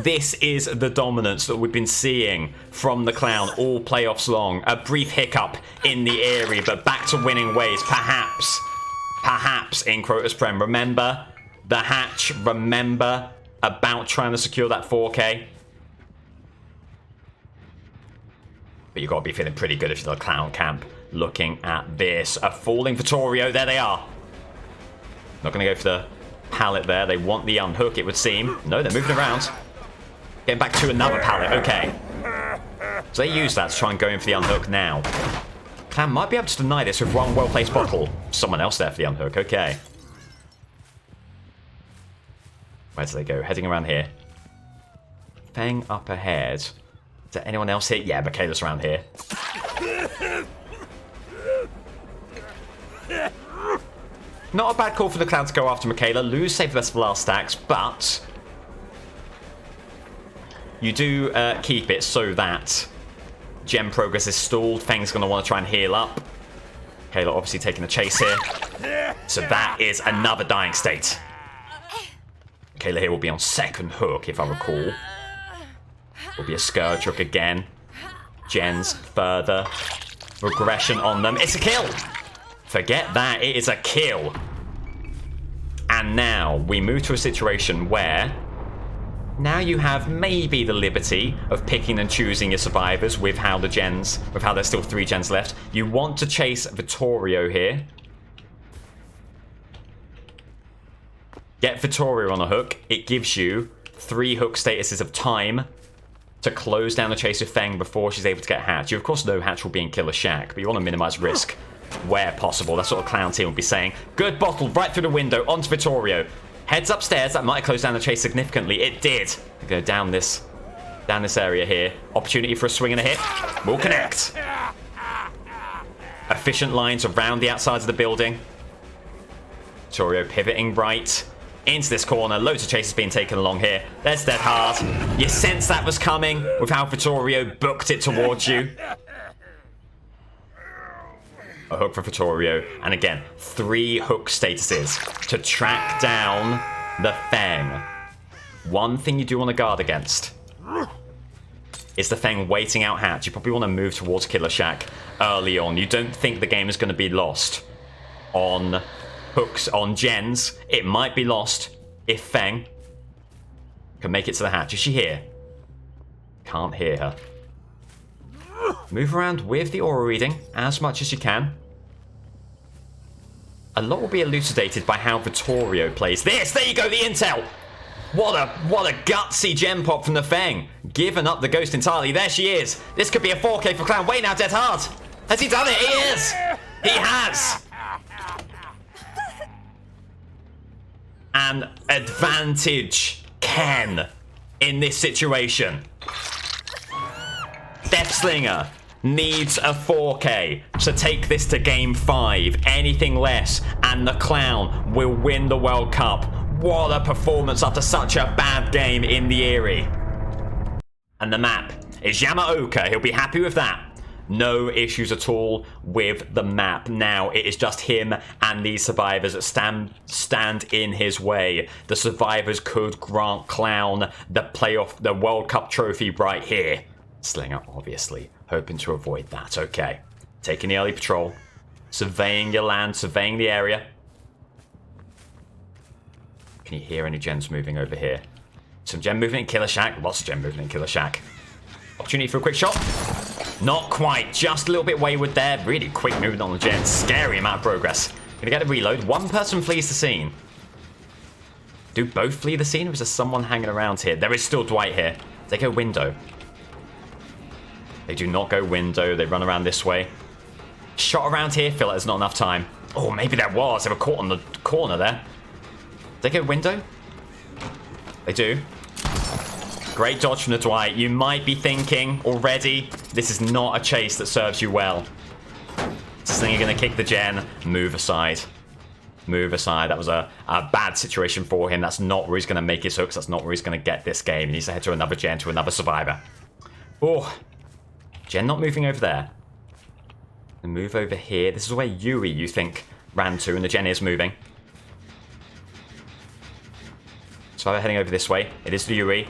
This is the dominance that we've been seeing from the clown all playoffs long. A brief hiccup in the area, but back to winning ways. Perhaps in Crotus Prem. Remember the hatch. Remember about trying to secure that 4K. But you've got to be feeling pretty good if you're the clown camp. Looking at this. A falling Vittorio. There they are. Not going to go for the pallet there. They want the unhook, it would seem. No, they're moving around. Getting back to another pallet. Okay. So they use that to try and go in for the unhook now. Clown might be able to deny this with one well-placed bottle. Someone else there for the unhook. Okay. Where do they go? Heading around here. Fang up ahead. Is there anyone else here? Yeah, Michaela's around here. Not a bad call for the clown to go after Michaela. Lose save the best for last stacks, but... You do keep it so that gem progress is stalled. Fang's going to want to try and heal up. Kayla obviously taking the chase here. So that is another dying state. Kayla here will be on second hook, if I recall. Will be a Scourge Hook again. Gens further. Regression on them. It's a kill! Forget that, it is a kill. And now we move to a situation where... Now you have maybe the liberty of picking and choosing your survivors with how the gens, with how there's still 3 gens left. You want to chase Vittorio here. Get Vittorio on a hook. It gives you 3 hook statuses of time to close down the chase with Fang before she's able to get Hatch. You of course know Hatch will be in Killer Shack, but you want to minimize risk where possible. That's what the clown team will be saying. Good bottle right through the window onto Vittorio. Heads upstairs. That might close down the chase significantly. It did. Go down this area here. Opportunity for a swing and a hit. Will connect. Efficient lines around the outsides of the building. Vittorio pivoting right into this corner. Loads of chases being taken along here. There's Dead Hard. You sense that was coming with how Vittorio booked it towards you. A hook for Vittorio. And again, 3 hook statuses to track down the Fang. One thing you do want to guard against is the Fang waiting out Hatch. You probably want to move towards Killer Shack early on. You don't think the game is going to be lost on hooks, on gens. It might be lost if Fang can make it to the Hatch. Is she here? Can't hear her. Move around with the aura reading as much as you can. A lot will be elucidated by how Vittorio plays this. There you go, the intel. What a gutsy gem pop from the Feng. Giving up the ghost entirely. There she is. This could be a 4K for Clown. Wait now, Dead Hard. Has he done it? He is. He has. An advantage Ken in this situation. Deathslinger needs a 4K to take this to game 5. Anything less, and the Clown will win the World Cup. What a performance after such a bad game in the Eyrie. And the map is Yamaoka. He'll be happy with that. No issues at all with the map. Now it is just him and these survivors that stand in his way. The survivors could grant Clown the World Cup trophy right here. Slinger, obviously, hoping to avoid that. Okay. Taking the early patrol. Surveying your land, surveying the area. Can you hear any gens moving over here? Some gen movement in Killer Shack. Lots of gen movement in Killer Shack. Opportunity for a quick shot. Not quite. Just a little bit wayward there. Really quick movement on the gen. Scary amount of progress. Gonna get a reload. One person flees the scene. Do both flee the scene, or is there someone hanging around here? There is still Dwight here. They go window. They do not go window. They run around this way. Shot around here. Feel like there's not enough time. Oh, maybe there was. They were caught on the corner there. They go window? They do. Great dodge from the Dwight. You might be thinking already, this is not a chase that serves you well. Slinger gonna kick the gen. Move aside. Move aside. That was a bad situation for him. That's not where he's gonna make his hooks. That's not where he's gonna get this game. He needs to head to another gen, to another survivor. Oh. Gen not moving over there. The move over here. This is where Yui, you think, ran to, and the gen is moving. So we're heading over this way. It is the Yui.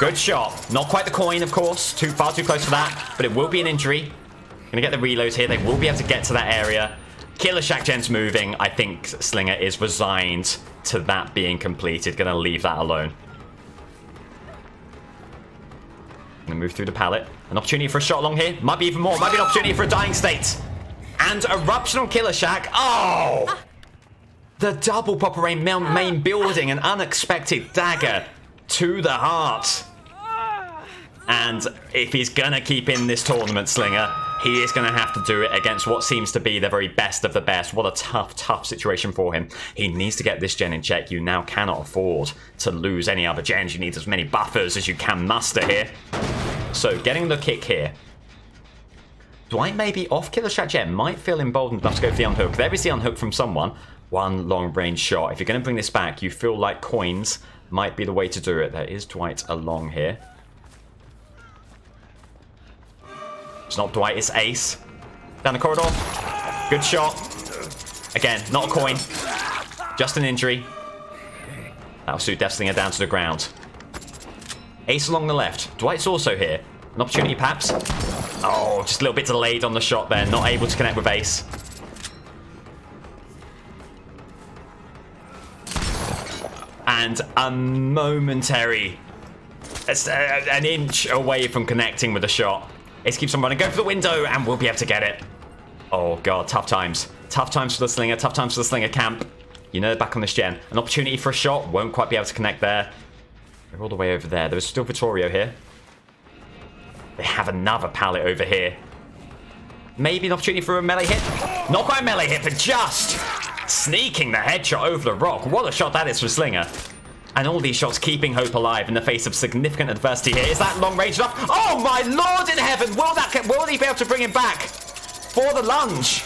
Good shot. Not quite the coin, of course. Far too close for that. But it will be an injury. Gonna get the reload here. They will be able to get to that area. Killer Shack gen's moving. I think Slinger is resigned to that being completed. Gonna leave that alone. Gonna move through the pallet. An opportunity for a shot along here. Might be even more. Might be an opportunity for a dying state. And eruption on Killer Shack. Oh! The double Papa Rain main building, an unexpected dagger to the heart. And if he's gonna keep in this tournament, Slinger, he is gonna have to do it against what seems to be the very best of the best. What a tough situation for him. He needs to get this gen in check. You now cannot afford to lose any other gens. You need as many buffers as you can muster here. So getting the kick here. Dwight maybe off Killer Shack gen might feel emboldened enough to go for the unhook. There is the unhook from someone. One long-range shot. If you're going to bring this back, you feel like coins might be the way to do it. There is Dwight along here. It's not Dwight, it's Ace. Down the corridor. Good shot. Again, not a coin. Just an injury. That'll suit Deathslinger down to the ground. Ace along the left. Dwight's also here. An opportunity, perhaps. Oh, just a little bit delayed on the shot there. Not able to connect with Ace. And a momentary, an inch away from connecting with a shot. Ace keeps on running, go for the window, and we'll be able to get it. Oh god, tough times. Tough times for the Slinger, tough times for the Slinger camp. You know they're back on this gen. An opportunity for a shot, won't quite be able to connect there. They're all the way over there. There's still Vittorio here. They have another pallet over here. Maybe an opportunity for a melee hit. Not quite a melee hit, but just sneaking the headshot over the rock. What a shot that is for Slinger. And all these shots keeping hope alive in the face of significant adversity here. Is that long range enough? Oh my lord in heaven! Will he be able to bring him back for the lunge?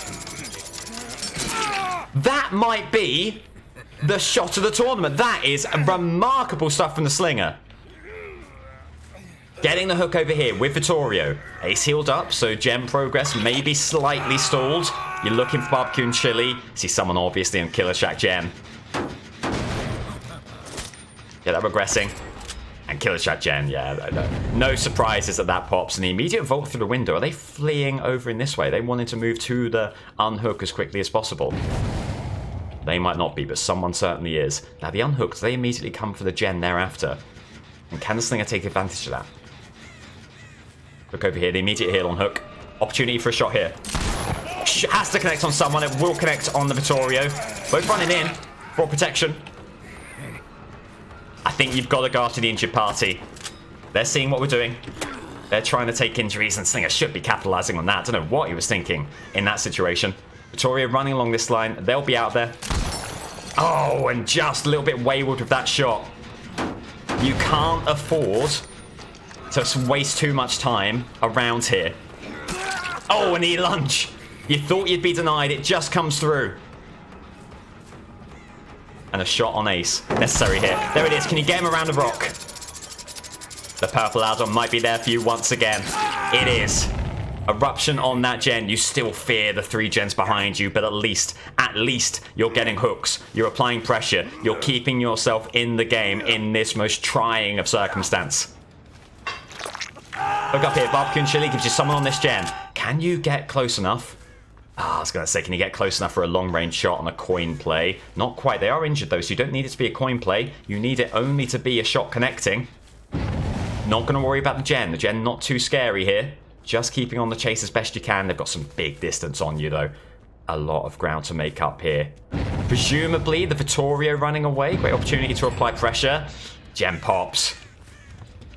That might be the shot of the tournament. That is remarkable stuff from the Slinger. Getting the hook over here with Vittorio. Ace healed up, so gem progress may be slightly stalled. You're looking for barbecue and chili. See someone obviously in Killer Shack gem. Yeah, that regressing. And Killer Shack gen, yeah. No surprises that pops. And the immediate vault through the window. Are they fleeing over in this way? They wanted to move to the unhook as quickly as possible. They might not be, but someone certainly is. Now the unhooked, they immediately come for the gen thereafter. And can the Slinger take advantage of that? Look over here, the immediate heal on hook. Opportunity for a shot here. Has to connect on someone. It will connect on the Vittorio. Both running in for protection. think you've got to go after the injured party. They're seeing what we're doing. They're trying to take injuries, and Slinger should be capitalizing on that. I don't know what he was thinking in that situation. Vittorio running along this line. They'll be out there. Oh, and just a little bit wayward with that shot. You can't afford to waste too much time around here. Oh, and he lunge. You thought you'd be denied. It just comes through. And a shot on ace. Necessary here. There it is. Can you get him around the rock? The purple add-on might be there for you once again. It is. Eruption on that gen. You still fear the 3 gens behind you, but at least you're getting hooks. You're applying pressure. You're keeping yourself in the game in this most trying of circumstance. Look up here. Barbecue and chili gives you someone on this gen. Can you get close enough? I was going to say, can you get close enough for a long-range shot on a coin play? Not quite. They are injured, though, so you don't need it to be a coin play. You need it only to be a shot connecting. Not going to worry about the gen. The gen not too scary here. Just keeping on the chase as best you can. They've got some big distance on you, though. A lot of ground to make up here. Presumably, the Vittorio running away. Great opportunity to apply pressure. Gen pops.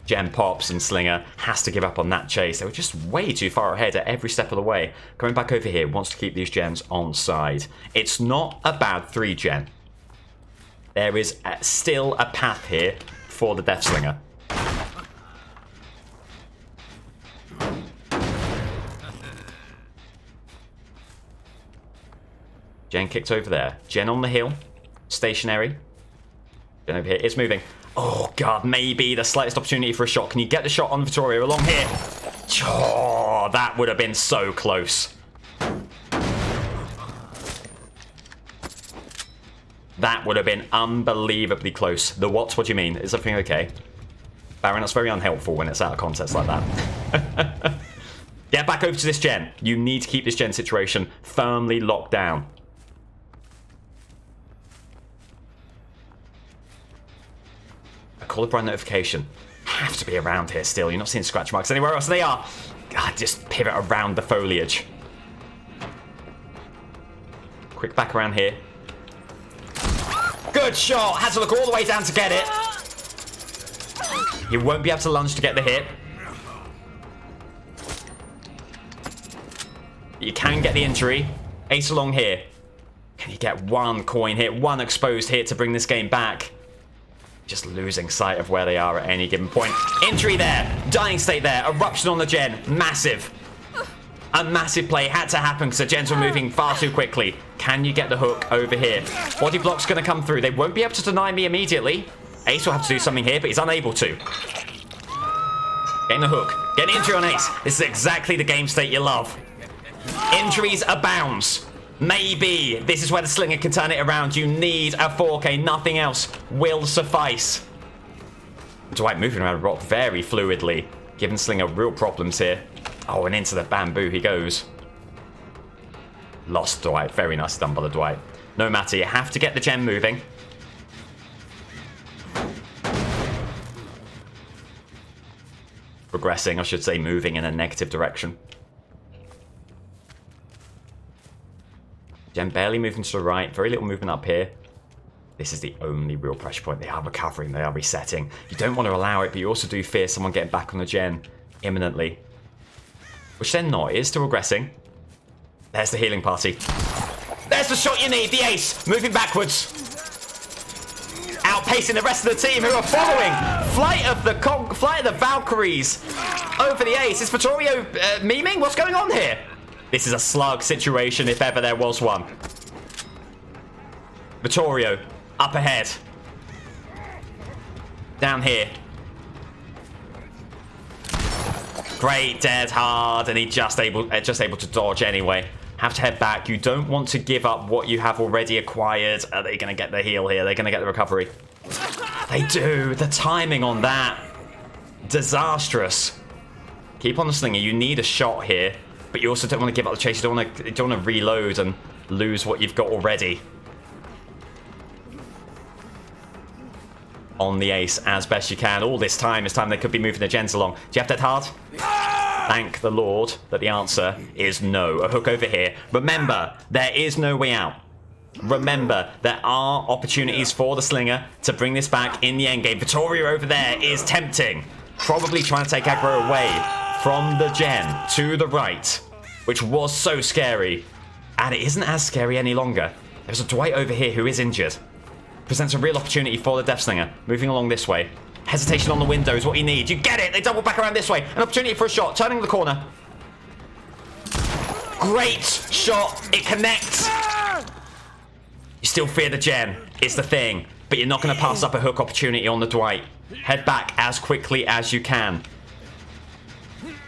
Gen pops, and Slinger has to give up on that chase. They were just way too far ahead at every step of the way. Coming back over here, wants to keep these gens on side. It's not a bad 3 gen. There is still a path here for the Deathslinger. Gen kicked over there. Gen on the hill. Stationary. Gen over here. It's moving. Oh, God. Maybe the slightest opportunity for a shot. Can you get the shot on Vittorio along here? Oh, that would have been so close. That would have been unbelievably close. The what? What do you mean? Is everything okay? Baron, that's very unhelpful when it's out of context like that. Get back over to this gen. You need to keep this gen situation firmly locked down. A caller brand notification. Have to be around here still. You're not seeing scratch marks anywhere else. They are. God, just pivot around the foliage. Quick back around here. Good shot. Had to look all the way down to get it. He won't be able to lunge to get the hit. You can get the injury. Ace along here. Can you get one coin hit, one exposed hit to bring this game back? Just losing sight of where they are at any given point. Injury there. Dying state there. Eruption on the gen. Massive. A massive play had to happen because the gens were moving far too quickly. Can you get the hook over here? Body block's going to come through. They won't be able to deny me immediately. Ace will have to do something here, but he's unable to. Getting the hook. Getting injury on Ace. This is exactly the game state you love. Injuries abounds. Maybe this is where the Slinger can turn it around. You need a 4K. Nothing else will suffice. Dwight moving around the rock very fluidly, giving Slinger real problems here. Oh, and into the bamboo he goes. Lost Dwight. Very nice done by the Dwight. No matter, you have to get the gen moving. Progressing, I should say, moving in a negative direction. Gen barely moving to the right. Very little movement up here. This is the only real pressure point. They are recovering. They are resetting. You don't want to allow it, but you also do fear someone getting back on the gen imminently. Which they're not. It is still regressing. There's the healing party. There's the shot you need. The ace. Moving backwards. Outpacing the rest of the team who are following. Flight of the Valkyries over the ace. Is Vittorio memeing? What's going on here? This is a slug situation if ever there was one. Vittorio, up ahead. Down here. Great, dead hard, and he just able to dodge anyway. Have to head back. You don't want to give up what you have already acquired. Are they going to get the heal here? They're going to get the recovery. They do. The timing on that. Disastrous. Keep on the Slinger. You need a shot here. But you also don't want to give up the chase. You don't want to reload and lose what you've got already. On the ace as best you can. All this time is time they could be moving the gens along. Do you have dead hard? Thank the Lord that the answer is no. A hook over here. Remember, there is no way out. Remember, there are opportunities for the Slinger to bring this back in the endgame. Vittorio over there is tempting. Probably trying to take aggro away from the gen to the right, which was so scary. And it isn't as scary any longer. There's a Dwight over here who is injured. Presents a real opportunity for the Deathslinger. Moving along this way. Hesitation on the window is what you need. You get it! They double back around this way. An opportunity for a shot. Turning the corner. Great shot. It connects. You still fear the gen. It's the thing. But you're not going to pass up a hook opportunity on the Dwight. Head back as quickly as you can.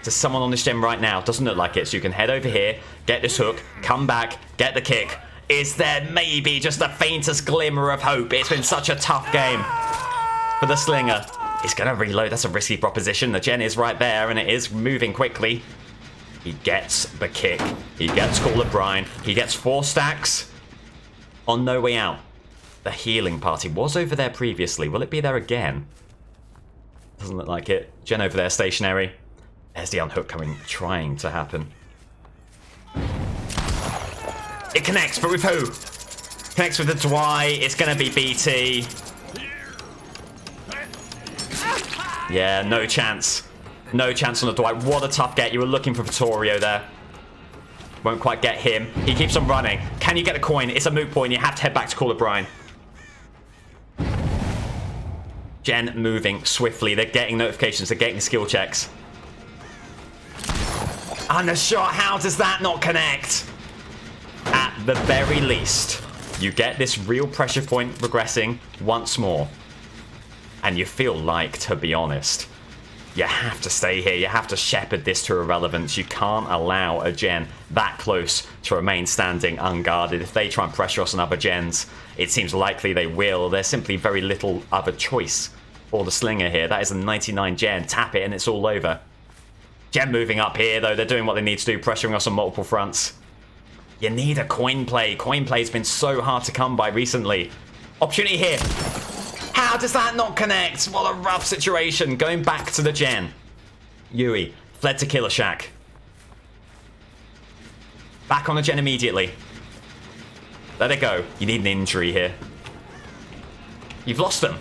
There's someone on this gen right now. Doesn't look like it. So you can head over here. Get this hook. Come back. Get the kick. Is there maybe just the faintest glimmer of hope? It's been such a tough game for the Slinger. He's going to reload. That's a risky proposition. The gen is right there, and it is moving quickly. He gets the kick. He gets Call of Brine. He gets 4 stacks on No Way Out. The healing party was over there previously. Will it be there again? Doesn't look like it. Gen over there, stationary. There's the unhook coming, trying to happen. It connects, but with who? Connects with the Dwight. It's going to be BT. Yeah, no chance. No chance on the Dwight. What a tough get. You were looking for Vittorio there. Won't quite get him. He keeps on running. Can you get a coin? It's a moot point. You have to head back to Call of Brine. Gen moving swiftly. They're getting notifications. They're getting skill checks. And the shot. How does that not connect? At the very least, you get this real pressure point regressing once more. And you feel like, to be honest, you have to stay here. You have to shepherd this to irrelevance. You can't allow a gen that close to remain standing unguarded. If they try and pressure us on other gens, it seems likely they will. There's simply very little other choice for the Slinger here. That is a 99 gen. Tap it and it's all over. Gen moving up here, though. They're doing what they need to do, pressuring us on multiple fronts. You need a coin play. Coin play's been so hard to come by recently. Opportunity here. How does that not connect? What a rough situation. Going back to the gen. Yui fled to Killer Shack. Back on the gen immediately. Let it go. You need an injury here. You've lost them.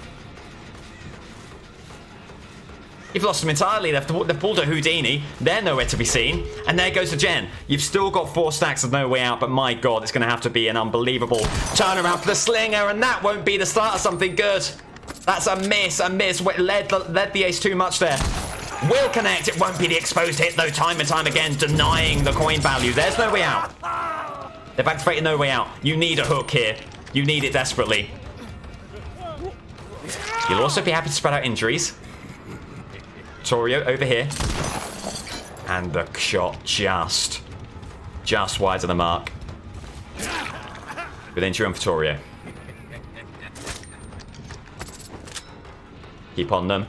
You've lost them entirely. They've pulled a Houdini. They're nowhere to be seen. And there goes the gen. You've still got 4 stacks of No Way Out, but my god, it's going to have to be an unbelievable turnaround for the Slinger, and that won't be the start of something good. That's a miss. Led the ace too much there. Will connect. It won't be the exposed hit, though, time and time again, denying the coin value. There's No Way Out. They've activated No Way Out. You need a hook here. You need it desperately. You'll also be happy to spread out injuries. Torio over here. And the shot just wide of the mark. With injury on Vittorio. Keep on them.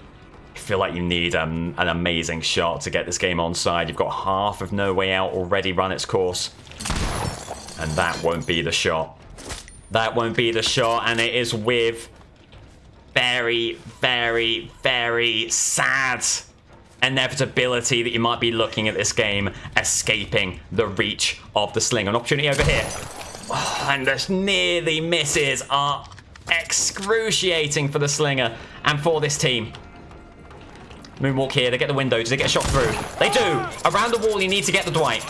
I feel like you need an amazing shot to get this game onside. You've got half of No Way Out already run its course. And that won't be the shot. That won't be the shot, and it is with very, very, very sad inevitability that you might be looking at this game escaping the reach of the Slinger. An opportunity over here. Oh, and the nearly misses are excruciating for the Slinger and for this team. Moonwalk here. They get the window. Do they get a shot through? They do. Around the wall, you need to get the Dwight.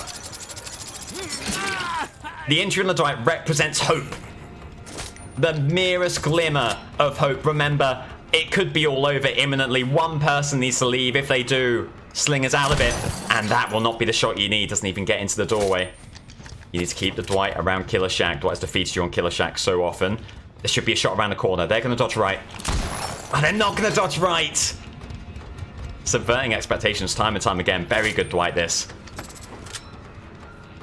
The injury on the Dwight represents hope. The merest glimmer of hope. Remember, it could be all over imminently. One person needs to leave. If they do, Slinger's out of it. And that will not be the shot you need. Doesn't even get into the doorway. You need to keep the Dwight around Killer Shack. Dwight's defeated you on Killer Shack so often. There should be a shot around the corner. They're going to dodge right. Oh, they're not going to dodge right. Subverting expectations time and time again. Very good Dwight, this.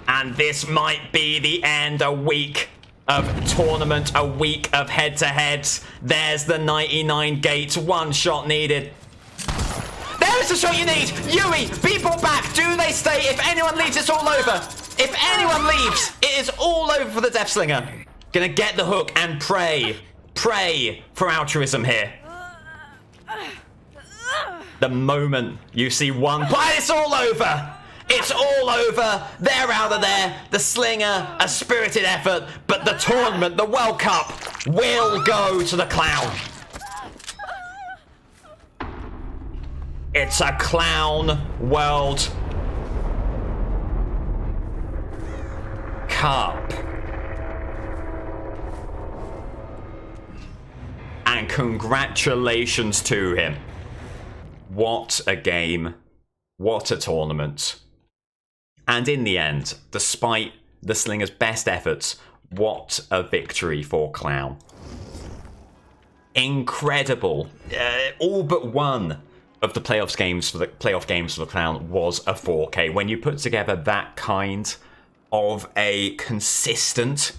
And this might be the end. A week of tournament, a week of head-to-heads. There's the 99 gate. One shot needed. There is the shot you need. Yui, be brought back. Do they stay? If anyone leaves, it's all over. If anyone leaves, it is all over for the Deathslinger. Gonna get the hook and pray for altruism here. The moment you see one play, it's all over. It's all over. They're out of there. The Slinger, a spirited effort, but the tournament, the World Cup, will go to the Clown. It's a Clown World Cup. And congratulations to him. What a game. What a tournament. And in the end, despite the Slinger's best efforts, what a victory for Clown. Incredible. All but one of the playoff games for the Clown was a 4K. When you put together that kind of a consistent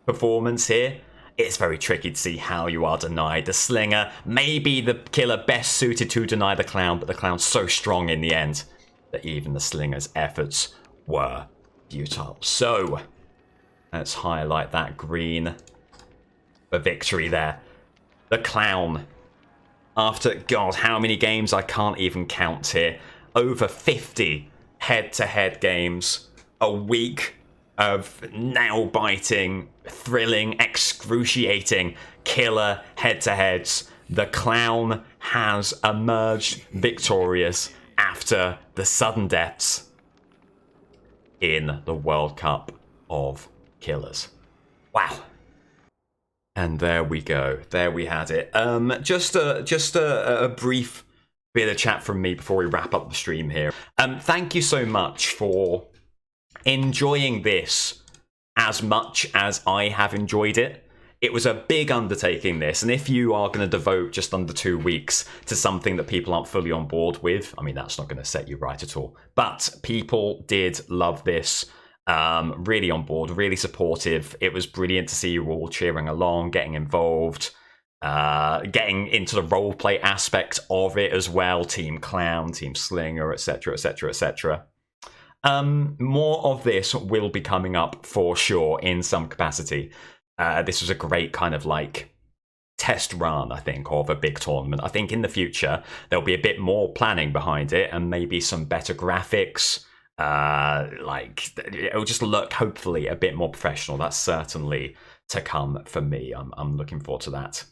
performance here, it's very tricky to see how you are denied. The Slinger may be the killer best suited to deny the Clown, but the Clown's so strong in the end that even the Slinger's efforts were futile. So, let's highlight that green for victory there. The Clown, after, God, how many games? I can't even count here. Over 50 head-to-head games. A week of nail-biting, thrilling, excruciating, killer head-to-heads. The Clown has emerged victorious after the sudden deaths in the World Cup of Killers. Wow. And there we go. There we had it. Just a brief bit of chat from me before we wrap up the stream here. Thank you so much for enjoying this as much as I have enjoyed it. It was a big undertaking, this, and if you are going to devote just under 2 weeks to something that people aren't fully on board with, I mean, that's not going to set you right at all. But people did love this, really on board, really supportive. It was brilliant to see you all cheering along, getting involved, getting into the roleplay aspect of it as well. Team Clown, Team Slinger, etc., etc., etc. More of this will be coming up for sure in some capacity. This was a great kind of like test run, I think, of a big tournament. I think in the future there'll be a bit more planning behind it and maybe some better graphics. Like it'll just look hopefully a bit more professional. That's certainly to come for me. I'm looking forward to that.